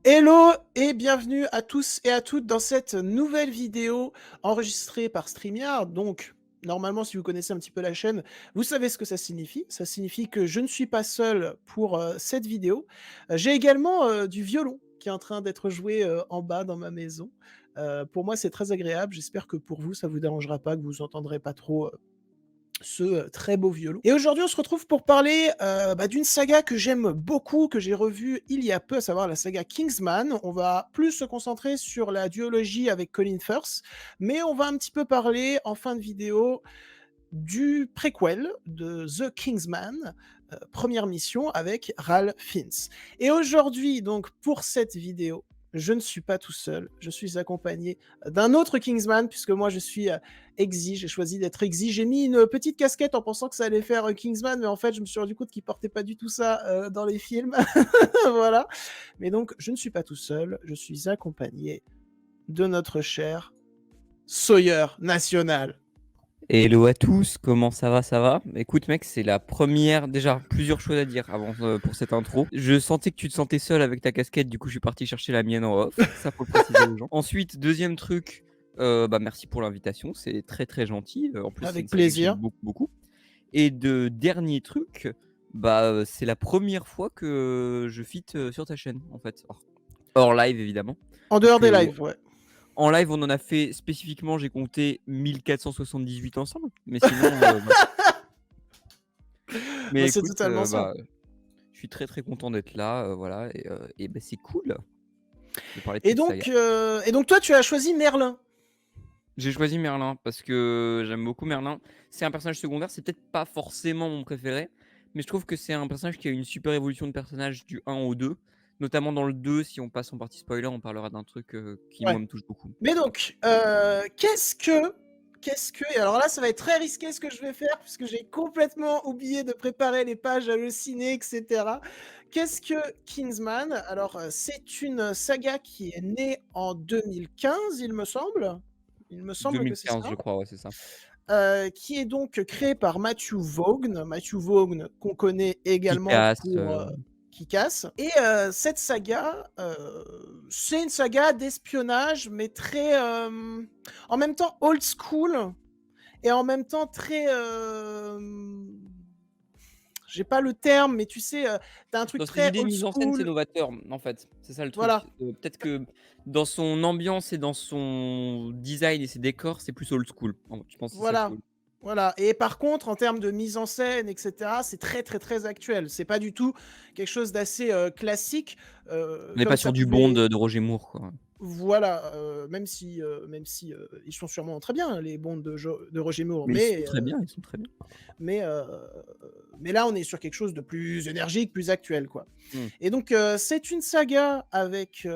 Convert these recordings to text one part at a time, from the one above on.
Hello et bienvenue à tous et à toutes dans cette nouvelle vidéo enregistrée par StreamYard. Donc, normalement, si vous connaissez un petit peu la chaîne, vous savez ce que ça signifie. Ça signifie que je ne suis pas seul pour cette vidéo. J'ai également du violon qui est en train d'être joué en bas dans ma maison. Pour moi, c'est très agréable. J'espère que pour vous, ça vous dérangera pas, que vous entendrez pas trop ce très beau violon. Et aujourd'hui, on se retrouve pour parler d'une saga que j'aime beaucoup, que j'ai revue il y a peu, à savoir la saga Kingsman. On va plus se concentrer sur la duologie avec Colin Firth, mais on va un petit peu parler en fin de vidéo du préquel de The Kingsman, première mission avec Ralph Fiennes. Et aujourd'hui, donc pour cette vidéo, je ne suis pas tout seul, je suis accompagné d'un autre Kingsman, puisque moi je suis Exy, j'ai choisi d'être Exy. J'ai mis une petite casquette en pensant que ça allait faire Kingsman, mais en fait je me suis rendu compte qu'il portait pas du tout ça dans les films. Voilà. Mais donc je ne suis pas tout seul, je suis accompagné de notre cher Sawyer National. Hello à tous, comment ça va, ça va? Écoute mec, c'est la première, déjà plusieurs choses à dire avant pour cette intro. Je sentais que tu te sentais seul avec ta casquette, du coup je suis parti chercher la mienne en off, ça faut le préciser aux gens. Ensuite, deuxième truc, merci pour l'invitation, c'est très très gentil, en plus c'est une Avec saga que j'aime plaisir. beaucoup beaucoup. Et de dernier truc, c'est la première fois que je fit sur ta chaîne en fait, hors live évidemment, En parce dehors des que lives, ouais. en live, on en a fait spécifiquement, j'ai compté 1478 ensemble. Mais sinon, mais Bah, c'est écoute, totalement ça. je suis très très content d'être là, voilà, et c'est cool de parler de Et cette saga. donc, toi, tu as choisi Merlin. J'ai choisi Merlin parce que j'aime beaucoup Merlin. C'est un personnage secondaire, c'est peut-être pas forcément mon préféré, mais je trouve que c'est un personnage qui a une super évolution de personnage du 1 au 2. Notamment dans le 2, si on passe en partie spoiler, on parlera d'un truc qui moi Ouais. me touche beaucoup. Mais donc, et alors là, ça va être très risqué ce que je vais faire, puisque j'ai complètement oublié de préparer les pages hallucinées, etc. Qu'est-ce que Kingsman? Alors, c'est une saga qui est née en 2015, il me semble. Il me semble que c'est 2015, ça. je crois, ouais, c'est ça. Qui est donc créé par Matthew Vaughn. Matthew Vaughn, qu'on connaît Qui également casse. pour Kick-Ass. Et cette saga, c'est une saga d'espionnage, mais très, en même temps old school, et en même temps très, j'ai pas le terme, mais tu sais, t'as un truc Dans ses très idées de old mise en scène, c'est school. novateur, en fait. C'est ça le Voilà, truc. Peut-être que dans son ambiance et dans son design et ses décors, c'est plus old school. Je pense que c'est ça que tu voilà. veux. Voilà. Et par contre, en termes de mise en scène, etc., c'est très, très, très actuel. C'est pas du tout quelque chose d'assez classique, On n'est comme pas ça sur du Bond pouvait. de Roger Moore, quoi. Voilà, même si ils sont sûrement très bien, les Bonds de Roger Moore, Mais ils sont très bien, ils sont très bien. mais, euh, mais là, on est sur quelque chose de plus énergique, plus actuel, quoi. Mmh. Et donc, c'est une saga avec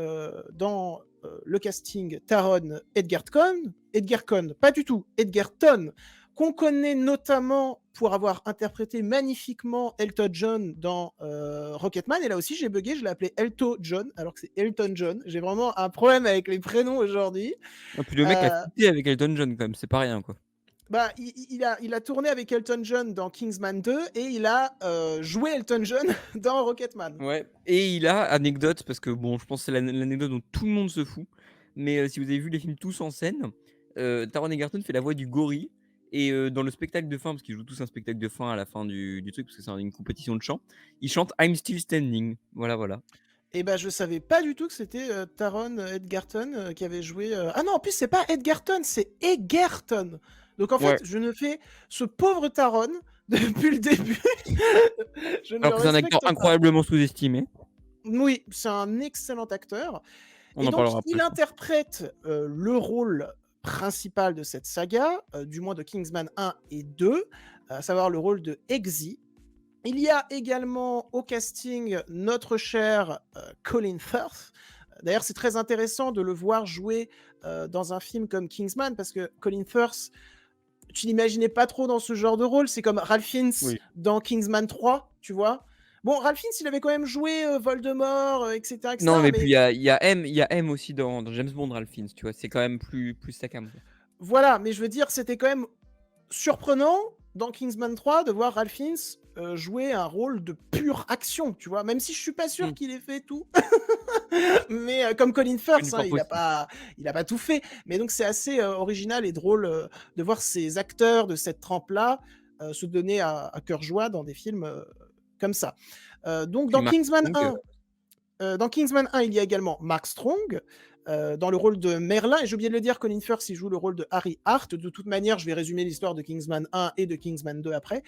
dans le casting Taron Edgerton, pas du tout, Edgerton, qu'on connaît notamment pour avoir interprété magnifiquement Elton John dans Rocketman. Et là aussi, j'ai bugué, je l'ai appelé Elton John, alors que c'est Elton John. J'ai vraiment un problème avec les prénoms aujourd'hui. Et puis le mec a Euh, fité avec Elton John quand même, c'est pas rien, quoi. il a tourné avec Elton John dans Kingsman 2 et il a joué Elton John dans Rocketman. Ouais. Et il a, anecdote, parce que bon, je pense que c'est l'anecdote dont tout le monde se fout, mais si vous avez vu les films Tous en scène, Taron Egerton fait la voix du gorille. Et dans le spectacle de fin, parce qu'ils jouent tous un spectacle de fin à la fin du truc, parce que c'est une compétition de chant, il chante I'm Still Standing. Voilà, voilà. Et ben je savais pas du tout que c'était Taron Edgerton qui avait joué. Ah non, en plus c'est pas Edgerton, c'est Egerton. Donc en Ouais. fait, je ne fais ce pauvre Taron depuis le début. Je ne le Alors que c'est un acteur respecte pas. incroyablement sous-estimé. Oui, c'est un excellent acteur. On Et en donc, parlera après, il je pense. interprète le rôle principal de cette saga, du moins de Kingsman 1 et 2, à savoir le rôle de Eggsy. Il y a également au casting notre cher Colin Firth. D'ailleurs, c'est très intéressant de le voir jouer dans un film comme Kingsman, parce que Colin Firth, tu l'imaginais pas trop dans ce genre de rôle. C'est comme Ralph Fiennes Oui. dans Kingsman 3, tu vois. Bon, Ralph Fiennes, il avait quand même joué Voldemort, etc., Non, etc. mais puis Mais il y a M aussi dans James Bond, Ralph Fiennes, tu vois. C'est quand même plus sa cam, quoi. voilà, mais je veux dire, c'était quand même surprenant dans Kingsman 3 de voir Ralph Fiennes jouer un rôle de pure action, tu vois? Même si je suis pas sûr Mmh. qu'il ait fait tout, mais comme Colin Une Firth, hein, force aussi. il a pas tout fait. Mais donc c'est assez, original et drôle, de voir ces acteurs de cette trempe-là, se donner à cœur joie dans des films, comme ça. Donc Puis dans Mark Kingsman Strong, 1 dans Kingsman 1, il y a également Mark Strong, dans le rôle de Merlin et j'ai oublié de le dire, Colin Firth, il joue le rôle de Harry Hart. De toute manière, je vais résumer l'histoire de Kingsman 1 et de Kingsman 2 après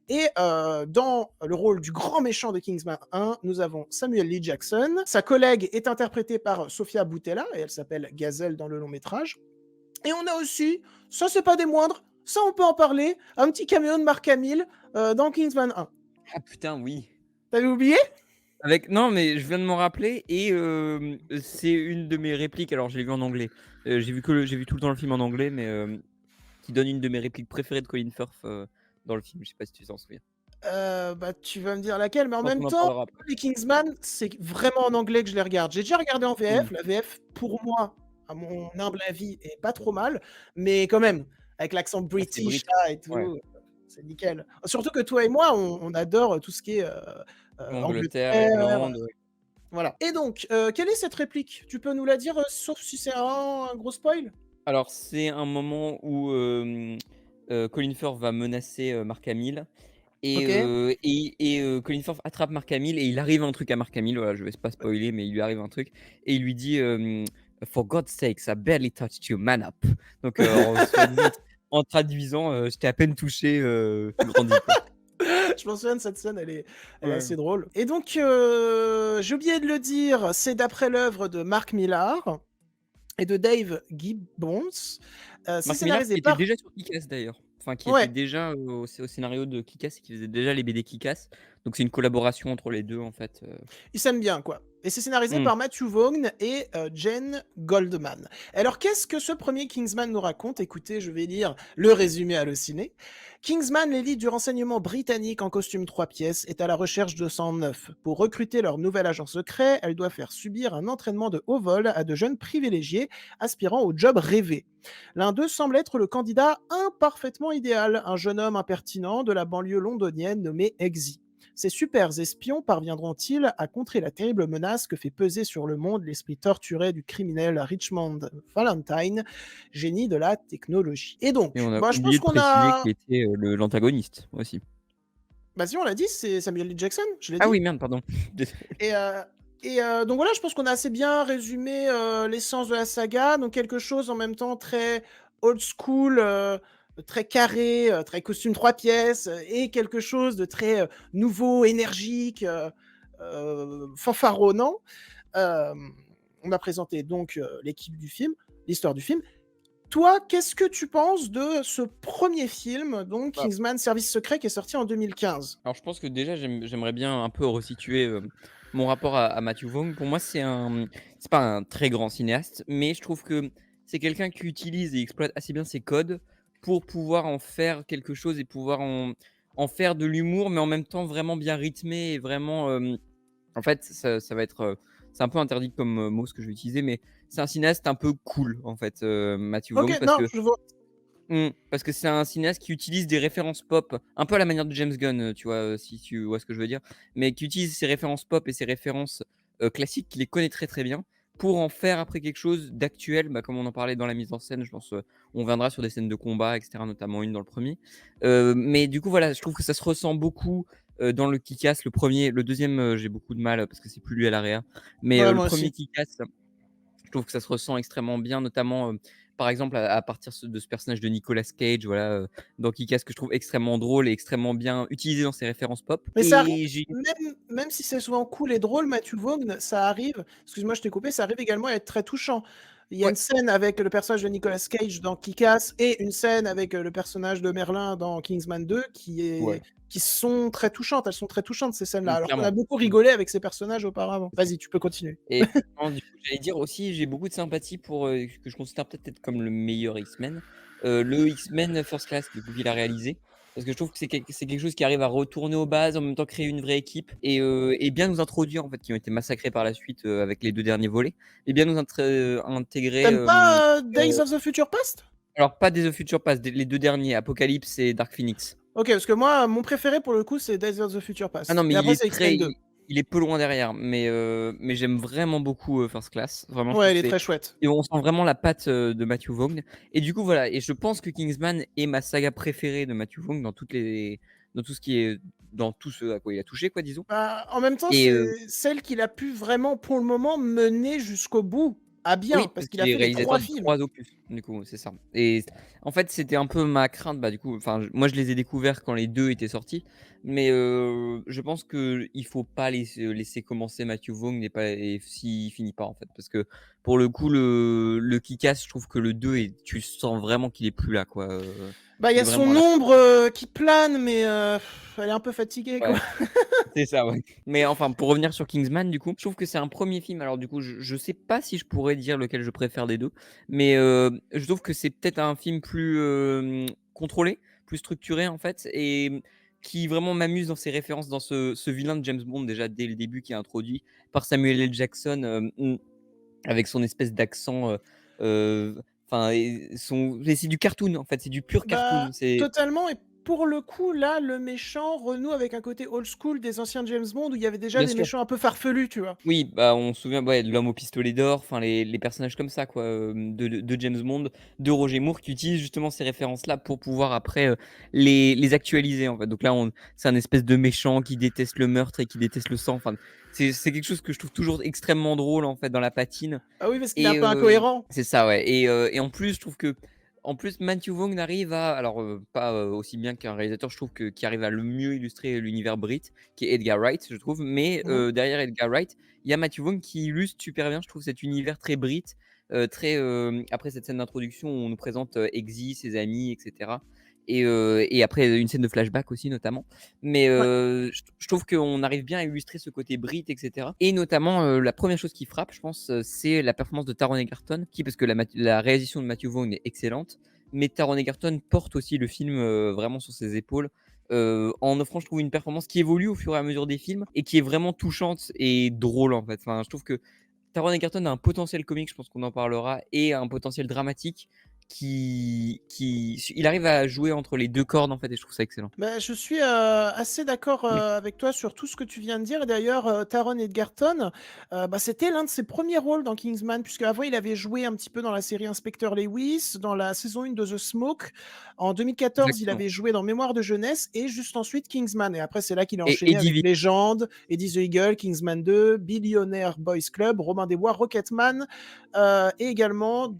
et dans le rôle du grand méchant de Kingsman 1, nous avons Samuel L. Jackson. Sa collègue est interprétée par Sofia Boutella et elle s'appelle Gazelle dans le long métrage et on a aussi, ça c'est pas des moindres, ça on peut en parler, un petit caméo de Mark Hamill, dans Kingsman 1. Ah putain, oui. Tu oublié? Avec non, mais je viens de m'en rappeler et c'est une de mes répliques, alors je l'ai vu en anglais. J'ai vu tout le temps le film en anglais, mais qui donne une de mes répliques préférées de Colin Firth, dans le film. Je sais pas si tu t'en souviens? Bah, tu vas me dire laquelle, mais Je en pense même qu'on en temps, parlera après. les Kingsman, c'est vraiment en anglais que je les regarde. J'ai déjà regardé en Mmh. VF. La VF, pour moi, à mon humble avis, est pas trop mal, mais quand même, avec l'accent Ah, c'est british Brit. là et Ouais. tout, c'est nickel. Surtout que toi et moi, on adore tout ce qui est, Angleterre, Angleterre, Irlande, ouais. voilà. Et donc, quelle est cette réplique? Tu peux nous la dire, sauf si c'est un gros spoil? Alors c'est un moment où, Colin Firth va menacer, Mark Hamill OK. Colin Firth attrape Mark Hamill et il arrive un truc à Mark Hamill, voilà, je vais pas spoiler, mais il lui arrive un truc et il lui dit, «For God's sakes, I barely touched you, man up». Donc, en traduisant, «Je t'ai à peine touché, tu grandis, quoi». Je m'en souviens de cette scène, elle est Ouais. assez drôle. Et donc, j'ai oublié de le dire, c'est d'après l'œuvre de Mark Millar et de Dave Gibbons. C'est Mark Millar scénarisé qui était par déjà sur Kick-Ass d'ailleurs, enfin qui était ouais, déjà au scénario de Kick-Ass et qui faisait déjà les BD Kick-Ass, donc c'est une collaboration entre les 2 en fait. ils s'aiment bien, quoi. Et c'est scénarisé Mmh. par Matthew Vaughn et Jane Goldman. Alors, qu'est-ce que ce premier Kingsman nous raconte? Écoutez, je vais lire le résumé halluciné. Kingsman, l'élite du renseignement britannique en costume 3 pièces, est à la recherche de sang neuf. Pour recruter leur nouvel agent secret, elle doit faire subir un entraînement de haut vol à de jeunes privilégiés aspirant au job rêvé. L'un d'eux semble être le candidat imparfaitement idéal, un jeune homme impertinent de la banlieue londonienne nommé Eggsy. Ces super espions parviendront-ils à contrer la terrible menace que fait peser sur le monde l'esprit torturé du criminel Richmond Valentine, génie de la technologie? Et Et donc, on a bah, je pense oublié de qu'on préciser a qui était, l'antagoniste aussi. bah, si on l'a dit, c'est Samuel L. Jackson, je l'ai Ah dit. oui, merde, pardon. Désolé. Et donc voilà, je pense qu'on a assez bien résumé, l'essence de la saga, donc quelque chose en même temps très old school, très carré, très costume 3 pièces, et quelque chose de très, nouveau, énergique, fanfaronnant. On a présenté donc, l'équipe du film, l'histoire du film. Toi, qu'est-ce que tu penses de ce premier film, donc Bah, Kingsman: Service secret, qui est sorti en 2015? alors je pense que déjà j'aimerais bien un peu resituer, mon rapport à Matthew Vaughn. Pour moi, c'est pas un très grand cinéaste, mais je trouve que c'est quelqu'un qui utilise et exploite assez bien ses codes pour pouvoir en faire quelque chose et pouvoir en faire de l'humour, mais en même temps vraiment bien rythmé et vraiment, en fait, ça va être, c'est un peu interdit comme, mot ce que je vais utiliser, mais c'est un cinéaste un peu cool en fait, Matthew Vaughn OK, parce non, que je vois. Parce que c'est un cinéaste qui utilise des références pop, un peu à la manière de James Gunn, tu vois, si tu vois ce que je veux dire? Mais qui utilise ses références pop et ses références, classiques, qu'il les connaît très, très bien, pour en faire après quelque chose d'actuel, bah, comme on en parlait dans la mise en scène, je pense, on viendra sur des scènes de combat et cetera, notamment une dans le premier. Mais du coup, voilà, je trouve que ça se ressent beaucoup, dans le Kick-Ass, le premier, le deuxième, j'ai beaucoup de mal, parce que c'est plus lui à la réa. Mais, Ouais, le moi premier aussi. Kick-Ass, je trouve que ça se ressent extrêmement bien, notamment, par exemple, à partir de ce personnage de Nicolas Cage, voilà, dans Kick-Ass que je trouve extrêmement drôle et extrêmement bien utilisé dans ses références pop Mais ça arrive, et j'ai même si c'est souvent cool et drôle, Matthew Vaughn, ça arrive, excuse-moi, je t'ai coupé, ça arrive également à être très touchant. Il y a ouais, une scène avec le personnage de Nicolas Cage dans Kick-Ass et une scène avec, le personnage de Merlin dans Kingsman 2 ouais, qui sont très touchantes. Elles sont très touchantes ces scènes-là, alors qu'on a clairement. beaucoup Mmh, rigolé avec ces personnages auparavant. c'est ça Vas-y, tu peux continuer. et non, du coup, j'allais dire aussi, j'ai beaucoup de sympathie pour, que je considère peut-être être comme le meilleur X-Men, le X-Men First Class, du coup, qu'il a réalisé. Parce que je trouve que c'est quelque chose qui arrive à retourner aux bases, en même temps créer une vraie équipe et bien nous introduire, en fait, qui ont été massacrés par la suite, avec les 2 derniers volets et bien nous intégrer, T'aimes pas, Days of the Future Past? alors pas Days of Future Past, les 2 derniers, Apocalypse et Dark Phoenix. OK, parce que moi, mon préféré pour le coup, c'est Days of the Future Ah non, Past mais et après c'est X-Men 2. il est peu loin derrière, mais j'aime vraiment beaucoup, First Class. Vraiment, je trouve Ouais, que il est c'est très chouette. et on sent vraiment la patte, de Matthew Vaughn et du coup, voilà et je pense que Kingsman est ma saga préférée de Matthew Vaughn dans tout ce qui est dans tout ce à quoi il a touché, quoi, disons Bah, en même temps, et c'est celle qu'il a pu vraiment, pour le moment, mener jusqu'au bout, à bien, oui, parce parce qu'il qu'il a est fait les réalisateur 3 de films. 3 opus, du coup, c'est ça et en fait, c'était un peu ma crainte, bah, du coup, enfin, moi, je les ai découverts quand les 2 étaient sortis, mais je pense qu'il faut pas laisser commencer Matthew Vaughn et s'il finit pas, en fait, parce que pour le coup, le Kick-Ass, je trouve que le 2 est tu sens vraiment qu'il est plus là, quoi, Bah, il y il a est vraiment son à la ombre, qui plane, mais elle est un peu fatiguée, quoi. ouais. C'est ça, ouais. Mais enfin, pour revenir sur Kingsman, du coup, je trouve que c'est un premier film. Alors, du coup, je sais pas si je pourrais dire lequel je préfère des 2, mais je trouve que c'est peut-être un film plus, contrôlé, plus structuré, en fait et qui vraiment m'amuse dans ses références dans ce vilain de James Bond, déjà dès le début, qui est introduit par Samuel L. Jackson, avec son espèce d'accent, enfin et c'est du cartoon, en fait, c'est du pur Bah, cartoon. C'est totalement et pour le coup, là, le méchant renoue avec un côté old school des anciens James Bond où il y avait déjà bien des sûr. méchants un peu farfelus, tu vois? Oui, bah, on se souvient, ouais, de L'Homme au pistolet d'or, enfin les personnages comme ça quoi, de James Bond, de Roger Moore qui utilise justement ces références-là pour pouvoir après, les actualiser en fait. Donc là, on c'est un espèce de méchant qui déteste le meurtre et qui déteste le sang. Enfin, c'est quelque chose que je trouve toujours extrêmement drôle en fait dans la patine Ah oui, parce qu'il est un et peu incohérent. c'est ça, ouais et en plus, je trouve que en plus Matthew Vaughn arrive à alors, pas, aussi bien qu'un réalisateur, je trouve que qui arrive à le mieux illustrer l'univers brit, qui est Edgar Wright, je trouve. Mais, Mmh. derrière Edgar Wright, il y a Matthew Vaughn qui illustre super bien, je trouve, cet univers très brit, très, après cette scène d'introduction où on nous présente, Eggsy, ses amis et cetera et après une scène de flashback aussi notamment. Mais, Ouais. je trouve qu'on arrive bien à illustrer ce côté brit et cetera et notamment, la première chose qui frappe, je pense, c'est la performance de Taron Egerton qui parce que la réalisation de Matthew Vaughn est excellente, mais Taron Egerton porte aussi le film, vraiment sur ses épaules, en offrant, je trouve, une performance qui évolue au fur et à mesure des films et qui est vraiment touchante et drôle, en fait. Enfin, je trouve que Taron Egerton a un potentiel comique, je pense qu'on en parlera et un potentiel dramatique qui il arrive à jouer entre les 2 cordes, en fait et je trouve ça excellent. Bah, je suis, assez d'accord, Mmh. avec toi sur tout ce que tu viens de dire et d'ailleurs, Taron Egerton, bah, c'était l'un de ses premiers rôles dans Kingsman puisqu'avant il avait joué un petit peu dans la série Inspecteur Lewis, dans la saison 1 de The Smoke. En 2014, il Exactement avait joué dans Mémoires de jeunesse et juste ensuite Kingsman et après c'est là qu'il a et enchaîné Eddie avec V. Legend, Eddie the Eagle, Kingsman 2, Billionaire Boys Club, Robin des Bois, Rocketman, et également La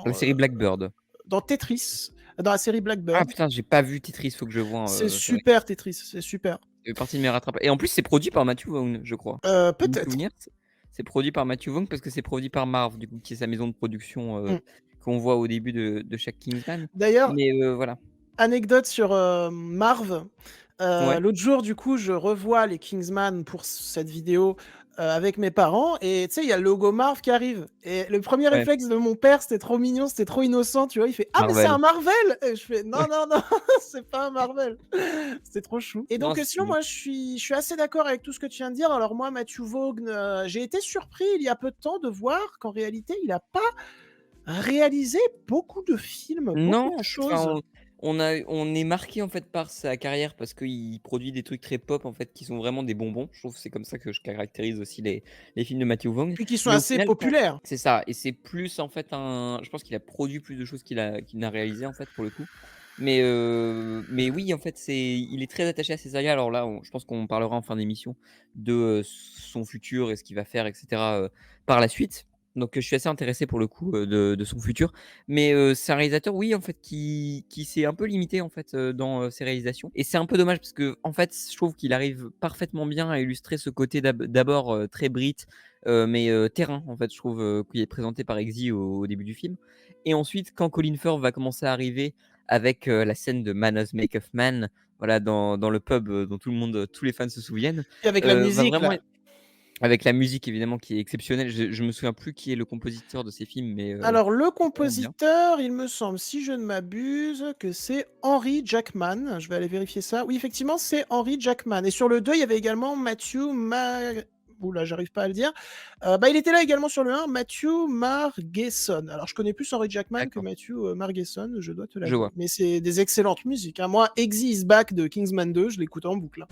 dans, série Blackbird. dans Tetris, dans la série Ah Blackbird. putain, j'ai pas vu Tetris, faut que je voie, C'est c'est vrai. super Tetris, c'est super. Ça fait partie de mes rattrapages et en plus, c'est produit par Matthew Vaughn, je crois. De mon Peut-être. souvenir, c'est produit par Matthew Vaughn parce que c'est produit par Marv, du coup, qui est sa maison de production, Mmh. qu'on voit au début de chaque Kingsman. D'ailleurs, Mais, voilà. anecdote sur, Marv, Ouais, l'autre jour, du coup, je revois les Kingsman pour cette vidéo, avec mes parents et tu sais, il y a le logo Marv qui arrive et le premier ouais, réflexe de mon père, c'était trop mignon, c'était trop innocent, tu vois? Il fait: «Ah mais c'est un Marvel. Marvel!» et je fais: «Non, Ouais. non, non, c'est pas un Marvel». C'était trop chou et Non, donc, c'est sinon bon. moi je suis assez d'accord avec tout ce que tu viens de dire. Alors moi, Matthew Vaughn, j'ai été surpris il y a peu de temps de voir qu'en réalité, il a pas réalisé beaucoup de films, beaucoup Non, de en fait, enfin, choses. on est marqué, en fait, par sa carrière parce qu'il produit des trucs très pop, en fait, qui sont vraiment des bonbons. Je trouve que c'est comme ça que je caractérise aussi les films de Matthew Vaughn. Puis qui sont Mais au assez final, quand populaires. c'est ça et c'est plus, en fait, un je pense qu'il a produit plus de choses qu'il n'a réalisé, en fait, pour le coup. Mais oui, en fait, il est très attaché à ces sagas. Alors là, je pense qu'on parlera en fin d'émission de, son futur et ce qu'il va faire et cetera, par la suite. Donc, je suis assez intéressé pour le coup, de son futur. Mais, c'est un réalisateur, oui, en fait, qui s'est un peu limité, en fait, dans, ses réalisations et c'est un peu dommage parce qu'en fait, je trouve qu'il arrive parfaitement bien à illustrer ce côté d'abord, très brit, mais, terrain, en fait, je trouve, qui est présenté par Eggsy au début du film et ensuite quand Colin Firth va commencer à arriver avec, la scène de Man as Make of Man, voilà, dans le pub, dont tout le monde, tous les fans se souviennent, Et avec la va musique vraiment là. avec la musique évidemment qui est exceptionnelle. Je me souviens plus qui est le compositeur de ces films, mais, Alors le c'est vraiment bien. compositeur, il me semble, si je ne m'abuse, que c'est Henry Jackman. Je vais aller vérifier ça. Oui, effectivement, c'est Henry Jackman et sur le 2, il y avait également Matthew ouh là, j'arrive pas à le dire. Bah, il était là également sur le 1, Matthew Margeson. Alors je connais plus Henry Jackman que D'accord, Matthew, Margeson, je dois te je l'avouer. vois. Mais c'est des excellentes musiques, hein. Moi, Exy is Back de Kingsman 2, je l'écoute en boucle, hein.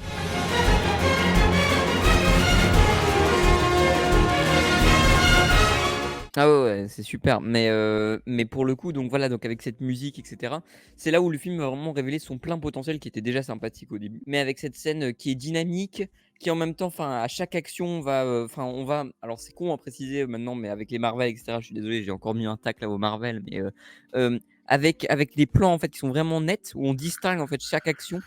Ah ouais, ouais, c'est super, mais pour le coup, donc voilà, donc avec cette musique et cetera, c'est là où le film va vraiment révéler son plein potentiel qui était déjà sympathique au début. Mais avec cette scène, qui est dynamique, qui en même temps, enfin, à chaque action, enfin, on va alors c'est con à préciser maintenant, mais avec les Marvel et cetera, je suis désolé, j'ai encore mis un tac là au Marvel, mais, avec des plans, en fait, qui sont vraiment nets, où on distingue, en fait, chaque action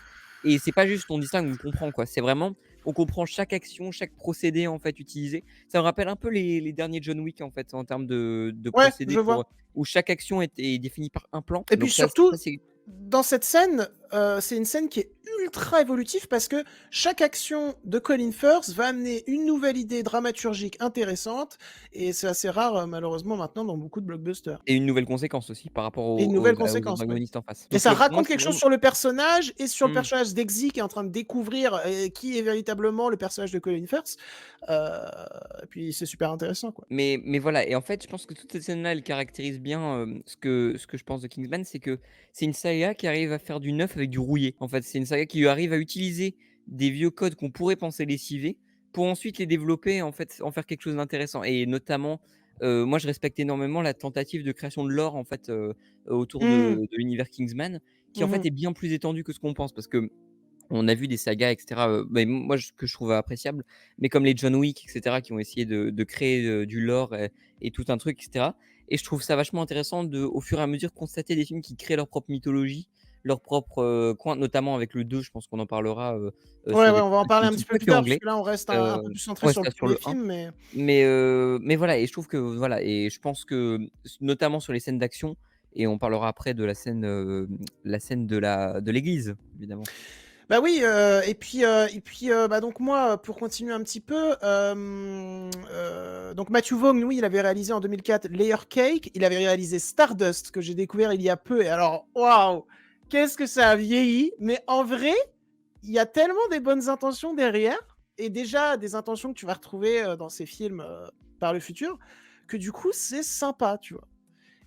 et c'est pas juste on distingue, on comprend, quoi. C'est vraiment, on comprend chaque action, chaque procédé, en fait, utilisé. Ça me rappelle un peu les derniers John Wick, en fait, en termes de Ouais, procédés je pour, vois. où chaque action est définie par un plan. Et puis Donc ça surtout, c'est dans cette scène, c'est une scène qui est ultra évolutive parce que chaque action de Colin Firth va amener une nouvelle idée dramaturgique intéressante et c'est assez rare, malheureusement maintenant dans beaucoup de blockbusters. et une nouvelle conséquence aussi par rapport Et une aux nouvelle aux conséquence, ouais. antagonistes en face. Et Donc, ça moi raconte c'est quelque chose vraiment sur le personnage et sur le mmh. personnage d'Exy qui est en train de découvrir, qui est véritablement le personnage de Colin Firth. Heu, et puis c'est super intéressant, quoi. Mais voilà et en fait, je pense que toutes ces scènes-là, elles caractérisent bien, ce que je pense de Kingsman, c'est que c'est une saga qui arrive à faire du neuf avec du rouillé. En fait, c'est une saga qui arrive à utiliser des vieux codes qu'on pourrait penser lessivés, pour ensuite les développer, en fait, en faire quelque chose d'intéressant et notamment, moi je respecte énormément la tentative de création de lore, en fait, autour Mmh. de l'univers Kingsman, qui en Mmh fait mh. est bien plus étendu que ce qu'on pense. Parce que on a vu des sagas et cetera, beh, moi j que je trouve appréciables, mais comme les John Wick et cetera qui ont essayé de créer, du lore et tout un truc et cetera et je trouve ça vachement intéressant de, au fur et à mesure, constater des films qui créent leur propre mythologie, leur propre, coin, notamment avec le 2, je pense qu'on en parlera, Ouais, c'est ouais, des on va en personnages qui parler ne un sont petit peu pas plus que tard parce anglais. que là on reste un peu Heu, plus centré ouais, sur le c'est ça sur 1er le 1, film, mais mais voilà et je trouve que voilà et je pense que notamment sur les scènes d'action et on parlera après de la scène de l'église, évidemment. bah oui, et puis, bah, donc moi, pour continuer un petit peu, donc Matthew Vaughn, oui, il avait réalisé en 2004 Layer Cake, il avait réalisé Stardust que j'ai découvert il y a peu et alors waouh! Qu'est-ce que ça a vieilli! Mais en vrai, il y a tellement des bonnes intentions derrière et déjà des intentions que tu vas retrouver, dans ces films, par le futur, que du coup c'est sympa, tu vois?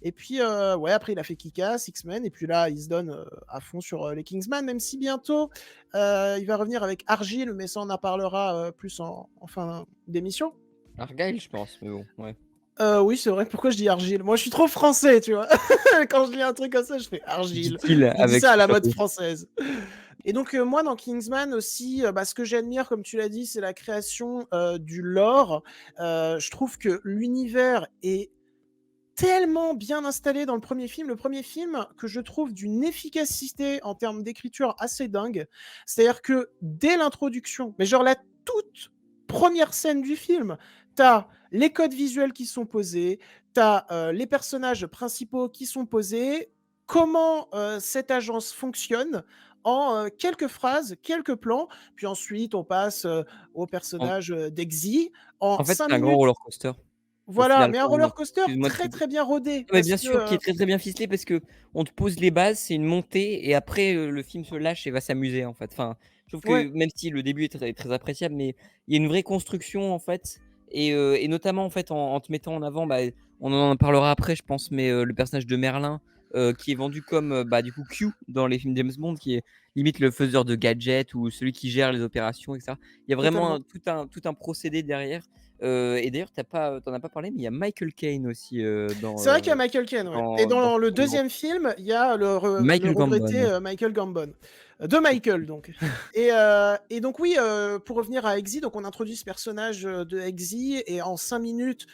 Et puis, ouais, après il a fait Kick-Ass, X-Men et puis là, il se donne, à fond sur, les Kingsman, même si bientôt, il va revenir avec Argylle, mais ça on en parlera, plus en fin d'émission. Argyle, je pense, mais bon, ouais. Oui, c'est vrai, pourquoi je dis Argylle? Moi, je suis trop français, tu vois? Quand je lis un truc comme ça, je fais Argylle. Dit-il Je dis avec ça à son la mode chapeau. française. Et donc, moi, dans Kingsman aussi, bah, ce que j'admire, comme tu l'as dit, c'est la création, du lore. Je trouve que l'univers est tellement bien installé dans le premier film. Le premier film que je trouve d'une efficacité en termes d'écriture assez dingue. C'est-à-dire que dès l'introduction, mais genre la toute première scène du film, t'as les codes visuels qui sont posés, t'as les personnages principaux qui sont posés, comment cette agence fonctionne en quelques phrases, quelques plans, puis ensuite on passe au En personnage d'Exy en en fait, 5 c'est un grand minutes. roller coaster, au Voilà, final. mais un Enfin, roller coaster excuse-moi de très, couper. très bien rodé Mais parce bien que, sûr, qui est très, très bien ficelé parce qu'on te pose les bases, c'est une montée et après, le film se lâche et va s'amuser, en fait. Enfin, je trouve ouais, que même si le début est très, très appréciable, mais il y a une vraie construction, en fait et notamment, en fait, en te mettant en avant, bah, on en parlera après, je pense, mais le personnage de Merlin, qui est vendu comme, bah, du coup, Q dans les films James Bond, qui est limite le faiseur de gadgets ou celui qui gère les opérations et cetera. Il y a vraiment totalement. tout un procédé derrière, et d'ailleurs, tu en as pas parlé, mais il y a Michael Caine aussi, C'est vrai qu'il y a Michael Caine, ouais et dans dans ce le film deuxième film, il y a le Michael regretté, Gambon. Michael Gambon, de Michael donc et donc oui, pour revenir à Eggsy, donc on introduit ce personnage, de Eggsy et en 5 minutes,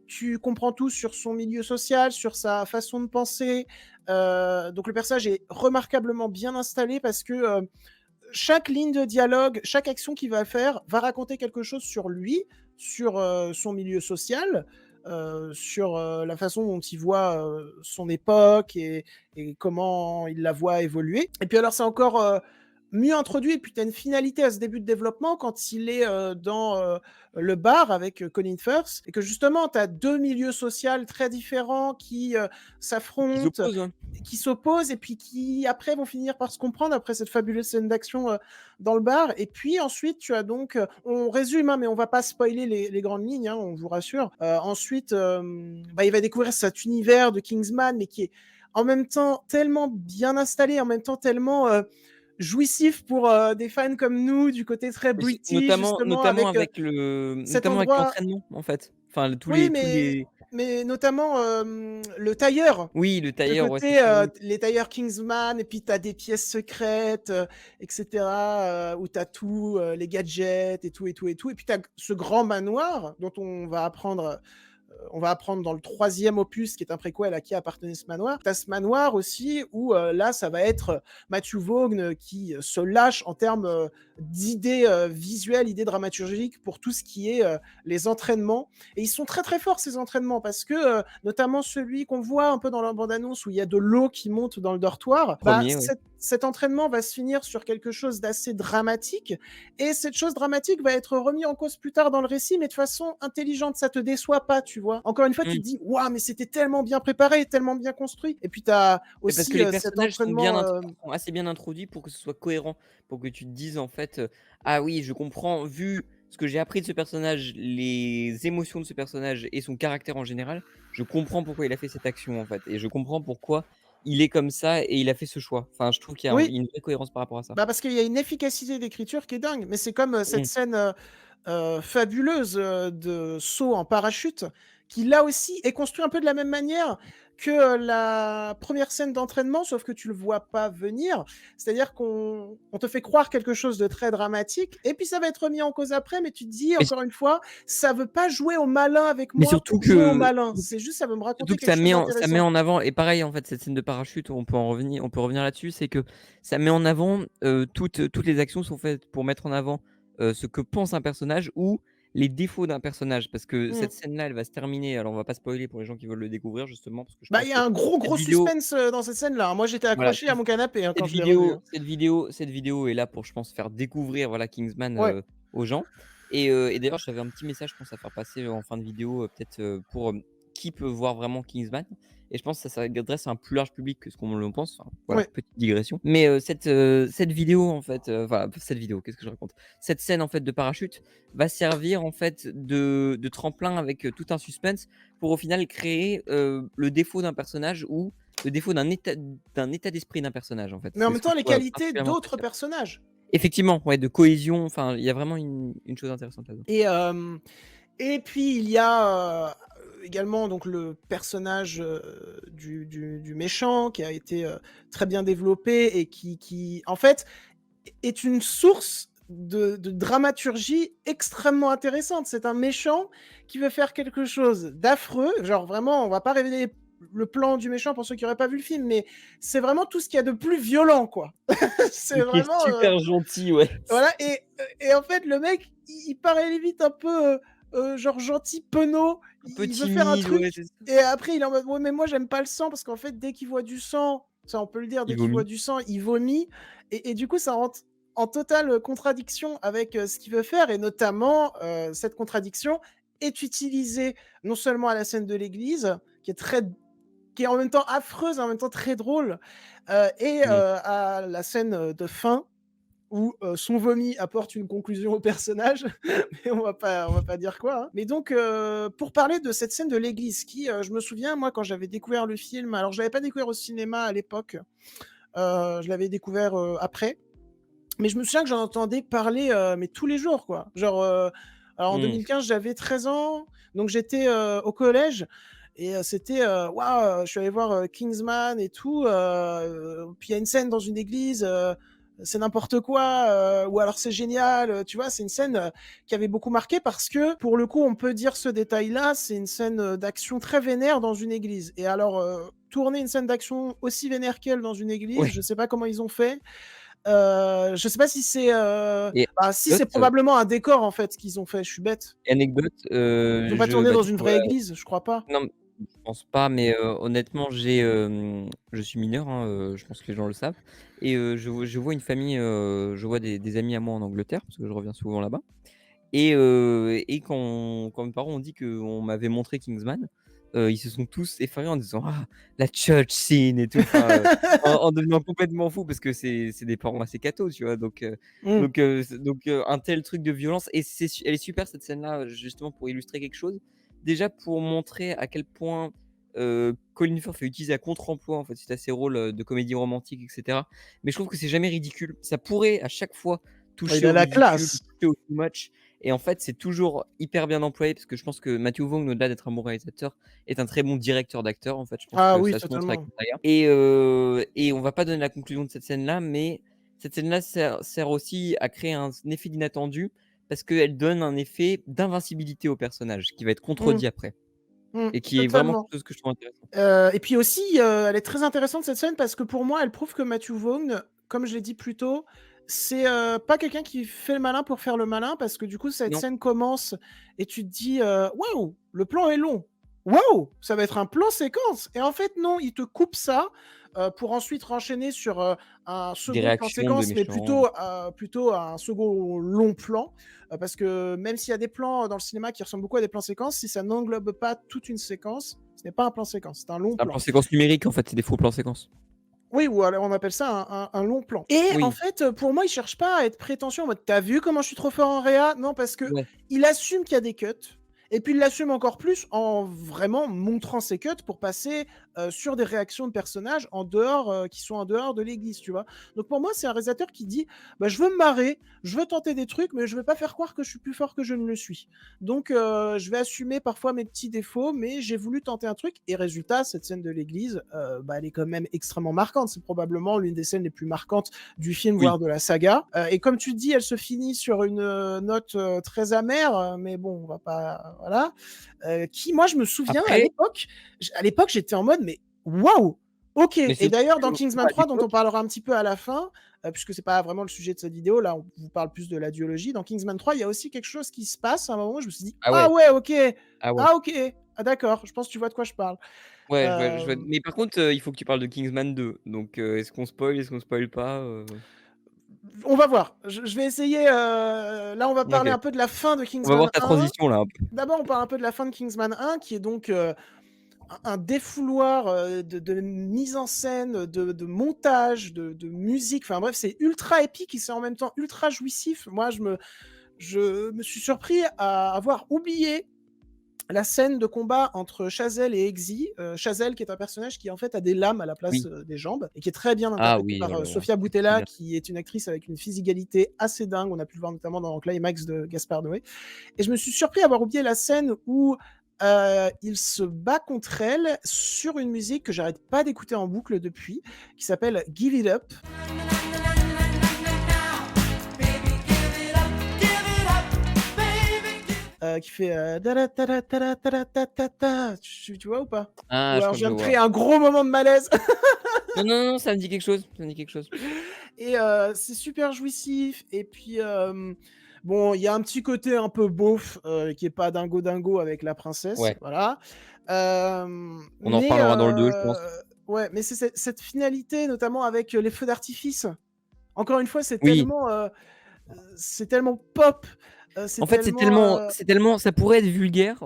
tu comprends tout sur son milieu social, sur sa façon de penser, donc le personnage est remarquablement bien installé parce que, chaque ligne de dialogue, chaque action qu'il va faire va raconter quelque chose sur lui, sur, son milieu social, sur, la façon dont il voit, son époque et comment il la voit évoluer et puis alors c'est encore, mieux introduit et puis tu as une finalité à ce début de développement quand il est, dans, le bar avec, Colin Firth et que justement tu as 2 milieux social très différents qui, Qui s'affrontent, s'opposent, ouais. qui s'opposent et puis qui après vont finir par se comprendre après cette fabuleuse scène d'action, dans le bar et puis ensuite tu as donc, on résume, hein, mais on va pas spoiler les grandes lignes, hein, on vous rassure. Ensuite, bah, il va découvrir cet univers de Kingsman mais qui est en même temps tellement bien installé, en même temps tellement, jouissif pour, des fans comme nous, du côté très Mais c'est british justement notamment avec, avec cet endroit l'entraînement, en fait. Enfin, le oui, tous les mais notamment, le tailleur. oui, le Le tailleur, ouais, c'est côté, ça, oui. les tailleurs Kingsman et puis tu as des pièces secrètes, et cetera, où tu as tout, les gadgets et tout et tout et tout et puis tu as ce grand manoir dont on va apprendre dans le troisième opus, qui est un préquel, à qui appartenait ce manoir. Tu as ce manoir aussi où là, ça va être Matthew Vaughn qui se lâche en termes d'idées visuelles, idées dramaturgiques pour tout ce qui est les entraînements. Et ils sont très très forts ces entraînements parce que notamment celui qu'on voit un peu dans la bande-annonce où il y a de l'eau qui monte dans le dortoir, bah, Premier, ouais. cet entraînement va se finir sur quelque chose d'assez dramatique et cette chose dramatique va être remise en cause plus tard dans le récit, mais de façon intelligente. Ça te déçoit pas, tu vois. Encore une fois, tu Mmh. te dis, waouh, mais c'était tellement bien préparé, tellement bien construit. Et puis, tu as Mais parce que les aussi cet personnages entraînement. sont assez bien introduits pour que ce soit cohérent, pour que tu te dises en fait, «Ah oui, je comprends, vu ce que j'ai appris de ce personnage, les émotions de ce personnage et son caractère en général, je comprends pourquoi il a fait cette action en fait et je comprends pourquoi il est comme ça et il a fait ce choix». Enfin, je trouve il Oui, y a une vraie cohérence par rapport à ça. bah parce qu'il y a une efficacité d'écriture qui est dingue. Mais c'est comme cette Mmh. scène fabuleuse de saut en parachute, qui là aussi est construit un peu de la même manière que la première scène d'entraînement, sauf que tu le vois pas venir. C'est-à-dire qu'on te fait croire quelque chose de très dramatique, et puis ça va être remis en cause après, mais tu te dis, Mais encore une fois, ça veut pas jouer au malin avec mais moi pour jouer au malin. C'est juste, ça veut me surtout raconter que quelque chose ça met d'intéressant. en avant et pareil, en fait, cette scène de parachute, on peut revenir là-dessus, c'est que ça met en avant, toutes les actions sont faites pour mettre en avant, ce que pense un personnage ou les défauts d'un personnage. Parce que Mmh. cette scène-là, elle va se terminer, alors on va pas spoiler pour les gens qui veulent le découvrir justement, parce que je Bah, il pense y que a un gros, cette gros vidéo suspense, dans cette scène-là, hein. Moi, j'étais voilà, accroché à mon canapé, hein, quand je l'ai revu, hein. cette vidéo est là pour, je pense, faire découvrir, voilà, Kingsman, Ouais. aux gens et d'ailleurs, j'avais un petit message, je pense, à faire passer en fin de vidéo, peut-être, pour, qui peut voir vraiment Kingsman et je pense que ça s'adresse à un plus large public que ce qu'on le pense. Enfin, voilà, Ouais. petite digression. Mais, cette vidéo, en fait, enfin, cette vidéo, qu'est-ce que je raconte? Cette scène, en fait, de parachute va servir, en fait, de tremplin avec, tout un suspense pour, au final, créer, le défaut d'un personnage ou le défaut d'un état d'esprit d'un personnage, en fait. Mais en C'est même ce que temps, je les trouve qualités particulièrement d'autres appréciable. personnages. Effectivement, ouais, de cohésion, enfin, il y a vraiment une chose intéressante là-dedans. Et et puis il y a, également donc le personnage, du méchant qui a été, très bien développé et qui en fait est une source de dramaturgie extrêmement intéressante. C'est un méchant qui veut faire quelque chose d'affreux, genre vraiment on va pas révéler le plan du méchant pour ceux qui auraient pas vu le film, mais c'est vraiment tout ce qu'il y a de plus violent, quoi. C'est Mais qui est vraiment, super gentil, ouais. voilà et en fait, le mec, il paraît limite un peu, genre gentil penaud. Un peu Il veut faire un timide, ouais, truc c'est ça. et après il est en mode: «Ouais, mais moi j'aime pas le sang» parce qu'en fait, dès qu'il voit du sang, ça on peut le dire, dès Il qu'il voit vomit. du sang, il vomit et du coup, ça rentre en totale, contradiction avec, ce qu'il veut faire et notamment, cette contradiction est utilisée non seulement à la scène de l'église, qui est en même temps affreuse et en même temps très drôle, Mmh. à la scène, de fin où, son vomi apporte une conclusion au personnage, mais on va pas dire quoi, hein. Mais donc, pour parler de cette scène de l'église qui, je me souviens, moi, quand j'avais découvert le film, alors je l'avais pas découvert au cinéma à l'époque, je l'avais découvert, après, mais je me souviens que j'en entendais parler, mais tous les jours, quoi. Genre, alors en Mmh. 2015, j'avais 13 ans, donc j'étais, au collège et c'était, waouh, je suis allé voir, Kingsman et tout, puis il y a une scène dans une église, c'est n'importe quoi, ou alors c'est génial, tu vois? C'est une scène, qui avait beaucoup marqué parce que, pour le coup, on peut dire ce détail-là, c'est une scène, d'action très vénère dans une église et alors, tourner une scène d'action aussi vénère qu'elle dans une église, Ouais je sais pas comment ils ont fait. Je sais pas si c'est, et bah, si c'est anecdote probablement un décor en fait ce qu'ils ont fait, je suis bête. Ils ont pas je tourné bah, dans du une coup, vraie église, je crois pas. non Je pense pas, mais honnêtement, je suis mineur, hein, je pense que les gens le savent et je vois une famille, je vois des amis à moi en Angleterre, parce que je reviens souvent là-bas et quand mes parents ont dit qu'on m'avait montré Kingsman, ils se sont tous effarés en disant: «Ah, la church scene et tout», enfin, en devenant complètement fou parce que c'est des parents assez cathos, tu vois? Mmh. Un tel truc de violence et elle est super cette scène-là, justement pour illustrer quelque chose. Déjà pour montrer à quel point, Colin Firth est utilisé à contre-emploi, en fait, c'est à ses rôles, de comédie romantique et cetera. Mais je trouve que c'est jamais ridicule. Ça pourrait à chaque fois Il toucher a au la ridicule, classe. toucher au too much et en fait, c'est toujours hyper bien employé parce que je pense que Matthew Vaughn, au-delà d'être un bon réalisateur, est un très bon directeur d'acteur. En fait, je pense Ah que oui, ça se montre avec totalement. Messiah et on va pas donner la conclusion de cette scène-là, mais cette scène-là sert aussi à créer un effet d'inattendu parce qu'elle donne un effet d'invincibilité au personnage qui va être Mmh, contredit après mmh, et qui est vraiment totalement. quelque chose que je trouve intéressant. Et puis aussi, elle est très intéressante cette scène parce que pour moi, elle prouve que Matthew Vaughn, comme je l'ai dit plus tôt, c'est, pas quelqu'un qui fait le malin pour faire le malin parce que du coup, cette Non, scène commence et tu te dis, «Waouh, le plan est long. Waouh, ça va être un plan séquence» et en fait non, il te coupe ça, pour ensuite enchaîner sur, un des second plan réactions de séquence, mais méchants. plutôt un second long plan, parce que même s'il y a des plans dans le cinéma qui ressemblent beaucoup à des plans séquences, si ça n'englobe pas toute une séquence, ce n'est pas un plan séquence, c'est un long C'est un plan. plan séquence numérique, en fait, c'est des faux plans séquences. Oui, ou alors on appelle ça un long plan. Et en Oui, fait, pour moi, il cherche pas à être prétentieux en mode: «Tu as vu comment je suis trop fort en réa?» Non, parce que ouais, il assume qu'il y a des cuts et puis il l'assume encore plus en vraiment montrant ses cuts pour passer, sur des réactions de personnages en dehors, qui sont en dehors de l'église, tu vois? Donc pour moi, c'est un réalisateur qui dit: «Bah, je veux me marrer, je veux tenter des trucs, mais je veux pas faire croire que je suis plus fort que je ne le suis. Donc je vais assumer parfois mes petits défauts, mais j'ai voulu tenter un truc» et résultat, cette scène de l'église, bah, elle est quand même extrêmement marquante. C'est probablement l'une des scènes les plus marquantes du film, oui. voire de la saga. Et comme tu dis, elle se finit sur une note très amère, mais bon, on va pas, voilà. Qui, moi, je me souviens Après à l'époque, j'étais en mode, mais waouh, ok. mais Et surtout d'ailleurs, que dans moi, Kingsman à 3, dont on l'époque parlera un petit peu à la fin, puisque c'est pas vraiment le sujet de cette vidéo, là, on vous parle plus de la duologie. Dans Kingsman 3, il y a aussi quelque chose qui se passe à un moment où je me suis dit, ah ah ouais, ouais, ok, ah ouais. ah ok, ah d'accord, je pense que tu vois de quoi je parle. Ouais, je vois Euh, mais par contre, il faut que tu parles de Kingsman 2 donc est-ce qu'on spoil, est-ce qu'on spoil pas, on va voir. Je vais essayer. Là, on va parler OK. un peu de la fin de On va voir Kingsman ta 1. transition là, un peu. D'abord, on parle un peu de la fin de Kingsman 1, qui est donc un défouloir de mise en scène, de montage, de musique. Enfin bref, c'est ultra épique et c'est en même temps ultra jouissif. Moi, je me suis surpris à avoir oublié la scène de combat entre Chazelle et Eggsy. Chazelle, qui est un personnage qui en fait a des lames à la place Oui. des jambes et qui est très bien Ah interprété oui, par oh là là, Sofia c'est très Boutella, bien. qui est une actrice avec une physicalité assez dingue. On a pu le voir notamment dans Climax de Gaspard Noé. Et je me suis surpris à avoir oublié la scène où il se bat contre elle sur une musique que j'arrête pas d'écouter en boucle depuis, qui s'appelle Give It Up. Qui fait tu vois ou pas? Ah, Ou je alors crois je que je viens de vois. créer un gros moment de malaise. Non, non, non, ça me dit quelque chose, ça me dit quelque chose. Et c'est super jouissif. Et puis, bon, il y a un petit côté un peu beauf, qui est pas dingo dingo avec la princesse, Ouais, voilà. on en Mais reparlera dans le 2, je pense. ouais, mais c'est cette finalité, notamment avec, les feux d'artifice. Encore une fois, Oui. c'est tellement pop, En c'est fait, tellement, c'est tellement ça pourrait être vulgaire,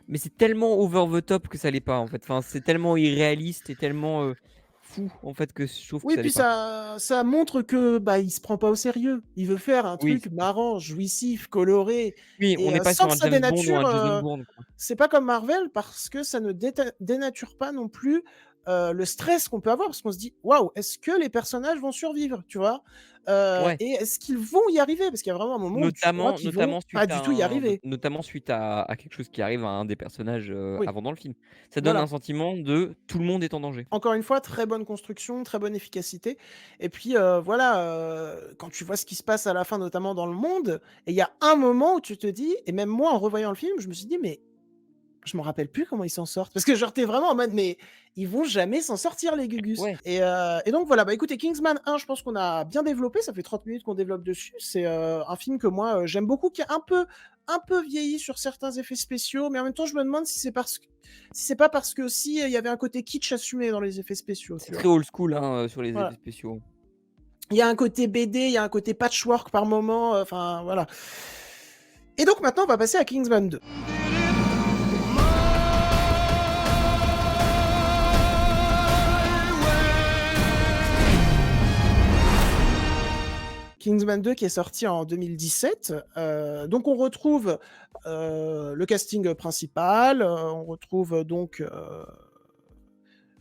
mais c'est tellement over the top que ça l'est pas, en fait. Enfin, c'est tellement irréaliste et tellement, fou, en fait, que je trouve que oui, ça l'est puis pas. ça montre que, bah, il se prend pas au sérieux. Il veut faire un Oui, truc marrant, jouissif, coloré oui, on et n'est pas sans sur que un ça James Bond ou dénature, un Jason Bourne, quoi. c'est pas comme Marvel parce que ça ne dénature pas non plus, le stress qu'on peut avoir parce qu'on se dit: «Waouh, est-ce que les personnages vont survivre?» Tu vois? Ouais. Et est-ce qu'ils vont y arriver? Parce qu'il y a vraiment un moment où tu crois qu'ils vont pas du tout y arriver. Notamment suite à quelque chose qui arrive à un des personnages, Oui, avant dans le film. Ça donne un voilà. sentiment de tout le monde est en danger. Encore une fois, très bonne construction, très bonne efficacité. Et puis voilà, quand tu vois ce qui se passe à la fin, notamment dans le monde, et il y a un moment où tu te dis, et même moi en revoyant le film, je me suis dit, mais Je me rappelle plus comment ils s'en sortent. Parce que genre, tu vraiment en mode, mais ils vont jamais s'en sortir les Gugus. Ouais, Et donc voilà, bah écoutez, Kingsman 1, je pense qu'on a bien développé, ça fait 30 minutes qu'on développe dessus. C'est un film que moi j'aime beaucoup, qui a un peu vieilli sur certains effets spéciaux, mais en même temps, je me demande si c'est pas parce que aussi il y avait un côté kitsch assumé dans les effets spéciaux, c'est tu très vois. old school, hein, sur les effets Voilà. spéciaux. Il y a un côté BD, il y a un côté patchwork par moment, enfin voilà. Et donc maintenant, on va passer à Kingsman 2. Kingsman 2 qui est sorti en 2017. Donc on retrouve le casting principal, on retrouve donc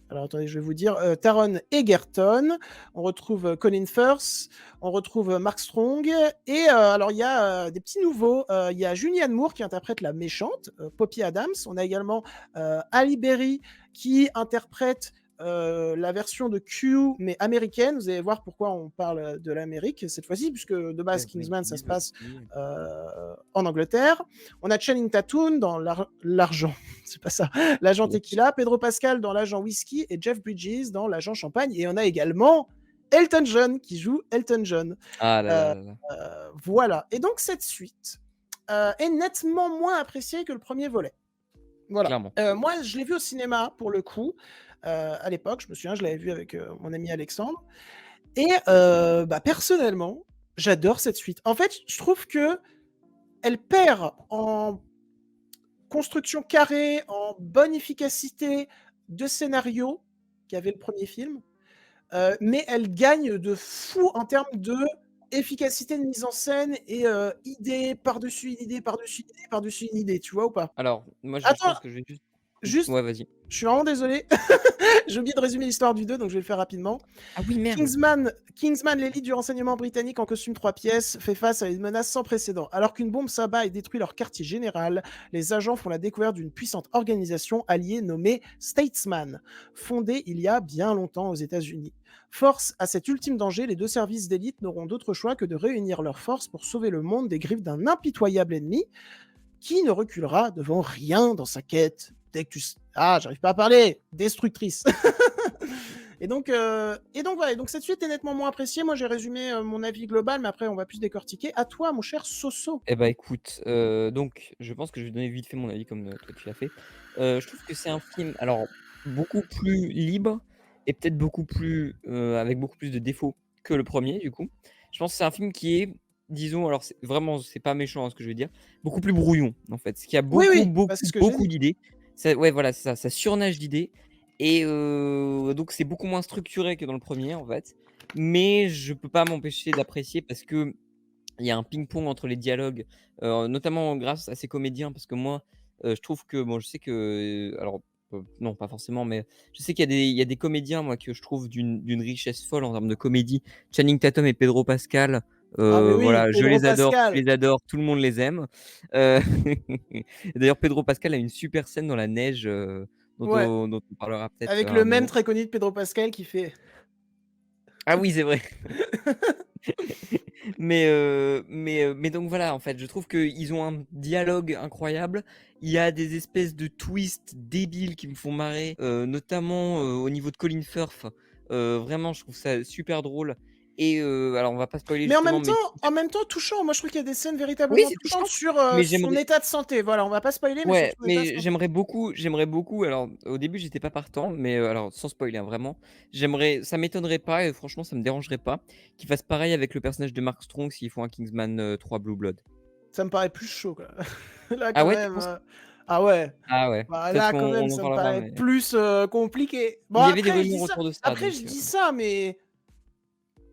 alors attendez, je vais vous dire, Taron Egerton, on retrouve Colin Firth, on retrouve Mark Strong, et alors il y a des petits nouveaux. Il y a Julianne Moore qui interprète la méchante, Poppy Adams. On a également Halle Berry qui interprète la version de Q, mais américaine. Vous allez voir pourquoi on parle de l'Amérique cette fois-ci, puisque de base, Beverly Kingsman, ça se Hills passe aussi. en Angleterre. On a Channing Tatum dans l'argent, c'est pas ça, l'agent Tequila, Pedro Pascal dans l'agent Whisky et Jeff Bridges dans l'agent Champagne. Et on a également Elton John qui joue Elton John. Ah là là Euh, là là, voilà. Et donc cette suite est nettement moins appréciée que le premier volet. Voilà. clairement. Moi, je l'ai vu au cinéma pour le coup. À l'époque, je me souviens, je l'avais vu avec mon ami Alexandre. Et bah, personnellement, j'adore cette suite. En fait, je trouve que elle perd en construction carrée, en bonne efficacité de scénario qu'avait le premier film, mais elle gagne de fou en termes de efficacité de mise en scène et idée par-dessus une idée, par-dessus une idée, par-dessus une idée, tu vois ou pas? Alors, moi, je Attends, pense que je vais juste juste, ouais, vas-y. je suis vraiment désolé, j'ai oublié de résumer l'histoire du 2, donc je vais le faire rapidement. Ah oui, merde! Kingsman, l'élite du renseignement britannique en costume 3 pièces, fait face à une menace sans précédent. Alors qu'une bombe s'abat et détruit leur quartier général, les agents font la découverte d'une puissante organisation alliée nommée Statesman, fondée il y a bien longtemps aux États-Unis. Force à cet ultime danger, les deux services d'élite n'auront d'autre choix que de réunir leurs forces pour sauver le monde des griffes d'un impitoyable ennemi qui ne reculera devant rien dans sa quête. Dès que tu... Ah, j'arrive pas à parler. Destructrice. Et donc voilà, donc cette suite est nettement moins appréciée. Moi, j'ai résumé mon avis global, mais après, on va plus décortiquer. À toi, mon cher Soso. Eh bah, écoute, donc je pense que je vais donner vite fait mon avis comme, toi tu l'as fait. Je trouve que c'est un film, alors, beaucoup plus libre et peut-être beaucoup plus, avec beaucoup plus de défauts que le premier du coup. Je pense que c'est un film qui est, disons, alors c'est vraiment, c'est pas méchant, hein, ce que je veux dire, beaucoup plus brouillon, en fait. Parce qu'il y a Oui, beaucoup, oui, bah, c'est beaucoup, ce que j'ai beaucoup dit. d'idées. Ça, ouais, voilà, c'est ça, ça surnage d'idées et donc c'est beaucoup moins structuré que dans le premier, en fait. Mais je peux pas m'empêcher d'apprécier parce que il y a un ping-pong entre les dialogues, notamment grâce à ces comédiens parce que moi, je trouve que bon, je sais que, alors, non, pas forcément, mais je sais qu'il y a des comédiens, moi, que je trouve d'une richesse folle en termes de comédie. Channing Tatum et Pedro Pascal, Ah, mais oui, voilà, je Pedro les adore, Pascal. tu les adores, tout le monde les aime. Heu, d'ailleurs, Pedro Pascal a une super scène dans la neige, dont Ouais, on parlera peut-être avec à le un même moment. très connu de Pedro Pascal qui fait. Ah oui, c'est vrai. Mais donc voilà, en fait, je trouve qu'ils ont un dialogue incroyable. Il y a des espèces de twists débiles qui me font marrer, notamment, au niveau de Colin Firth. Vraiment, je trouve ça super drôle et alors on va pas spoiler Mais justement, mais en même temps, touchant. Moi, je trouve qu'il y a des scènes oui, véritablement c'est touchantes touchant, sur mais son j'aimerais état de santé. Voilà, on va pas spoiler, mais sur ouais, son état de mais santé. j'aimerais beaucoup alors au début, j'étais pas partant, mais alors sans spoiler, hein, vraiment, j'aimerais ça m'étonnerait pas et franchement, ça me dérangerait pas qu'ils fassent pareil avec le personnage de Mark Strong s'ils font un Kingsman, 3 Blue Blood. Ça me paraît plus chaud, quoi. Là, Ah quand ouais, tu même. penses? Ah ouais. Ah ouais, Bah, peut-être là, qu'on quand même, on en ça me parlera, paraît mais plus compliqué. Bon, il y avait des rumeurs autour de ça, après, donc je dis ça, mais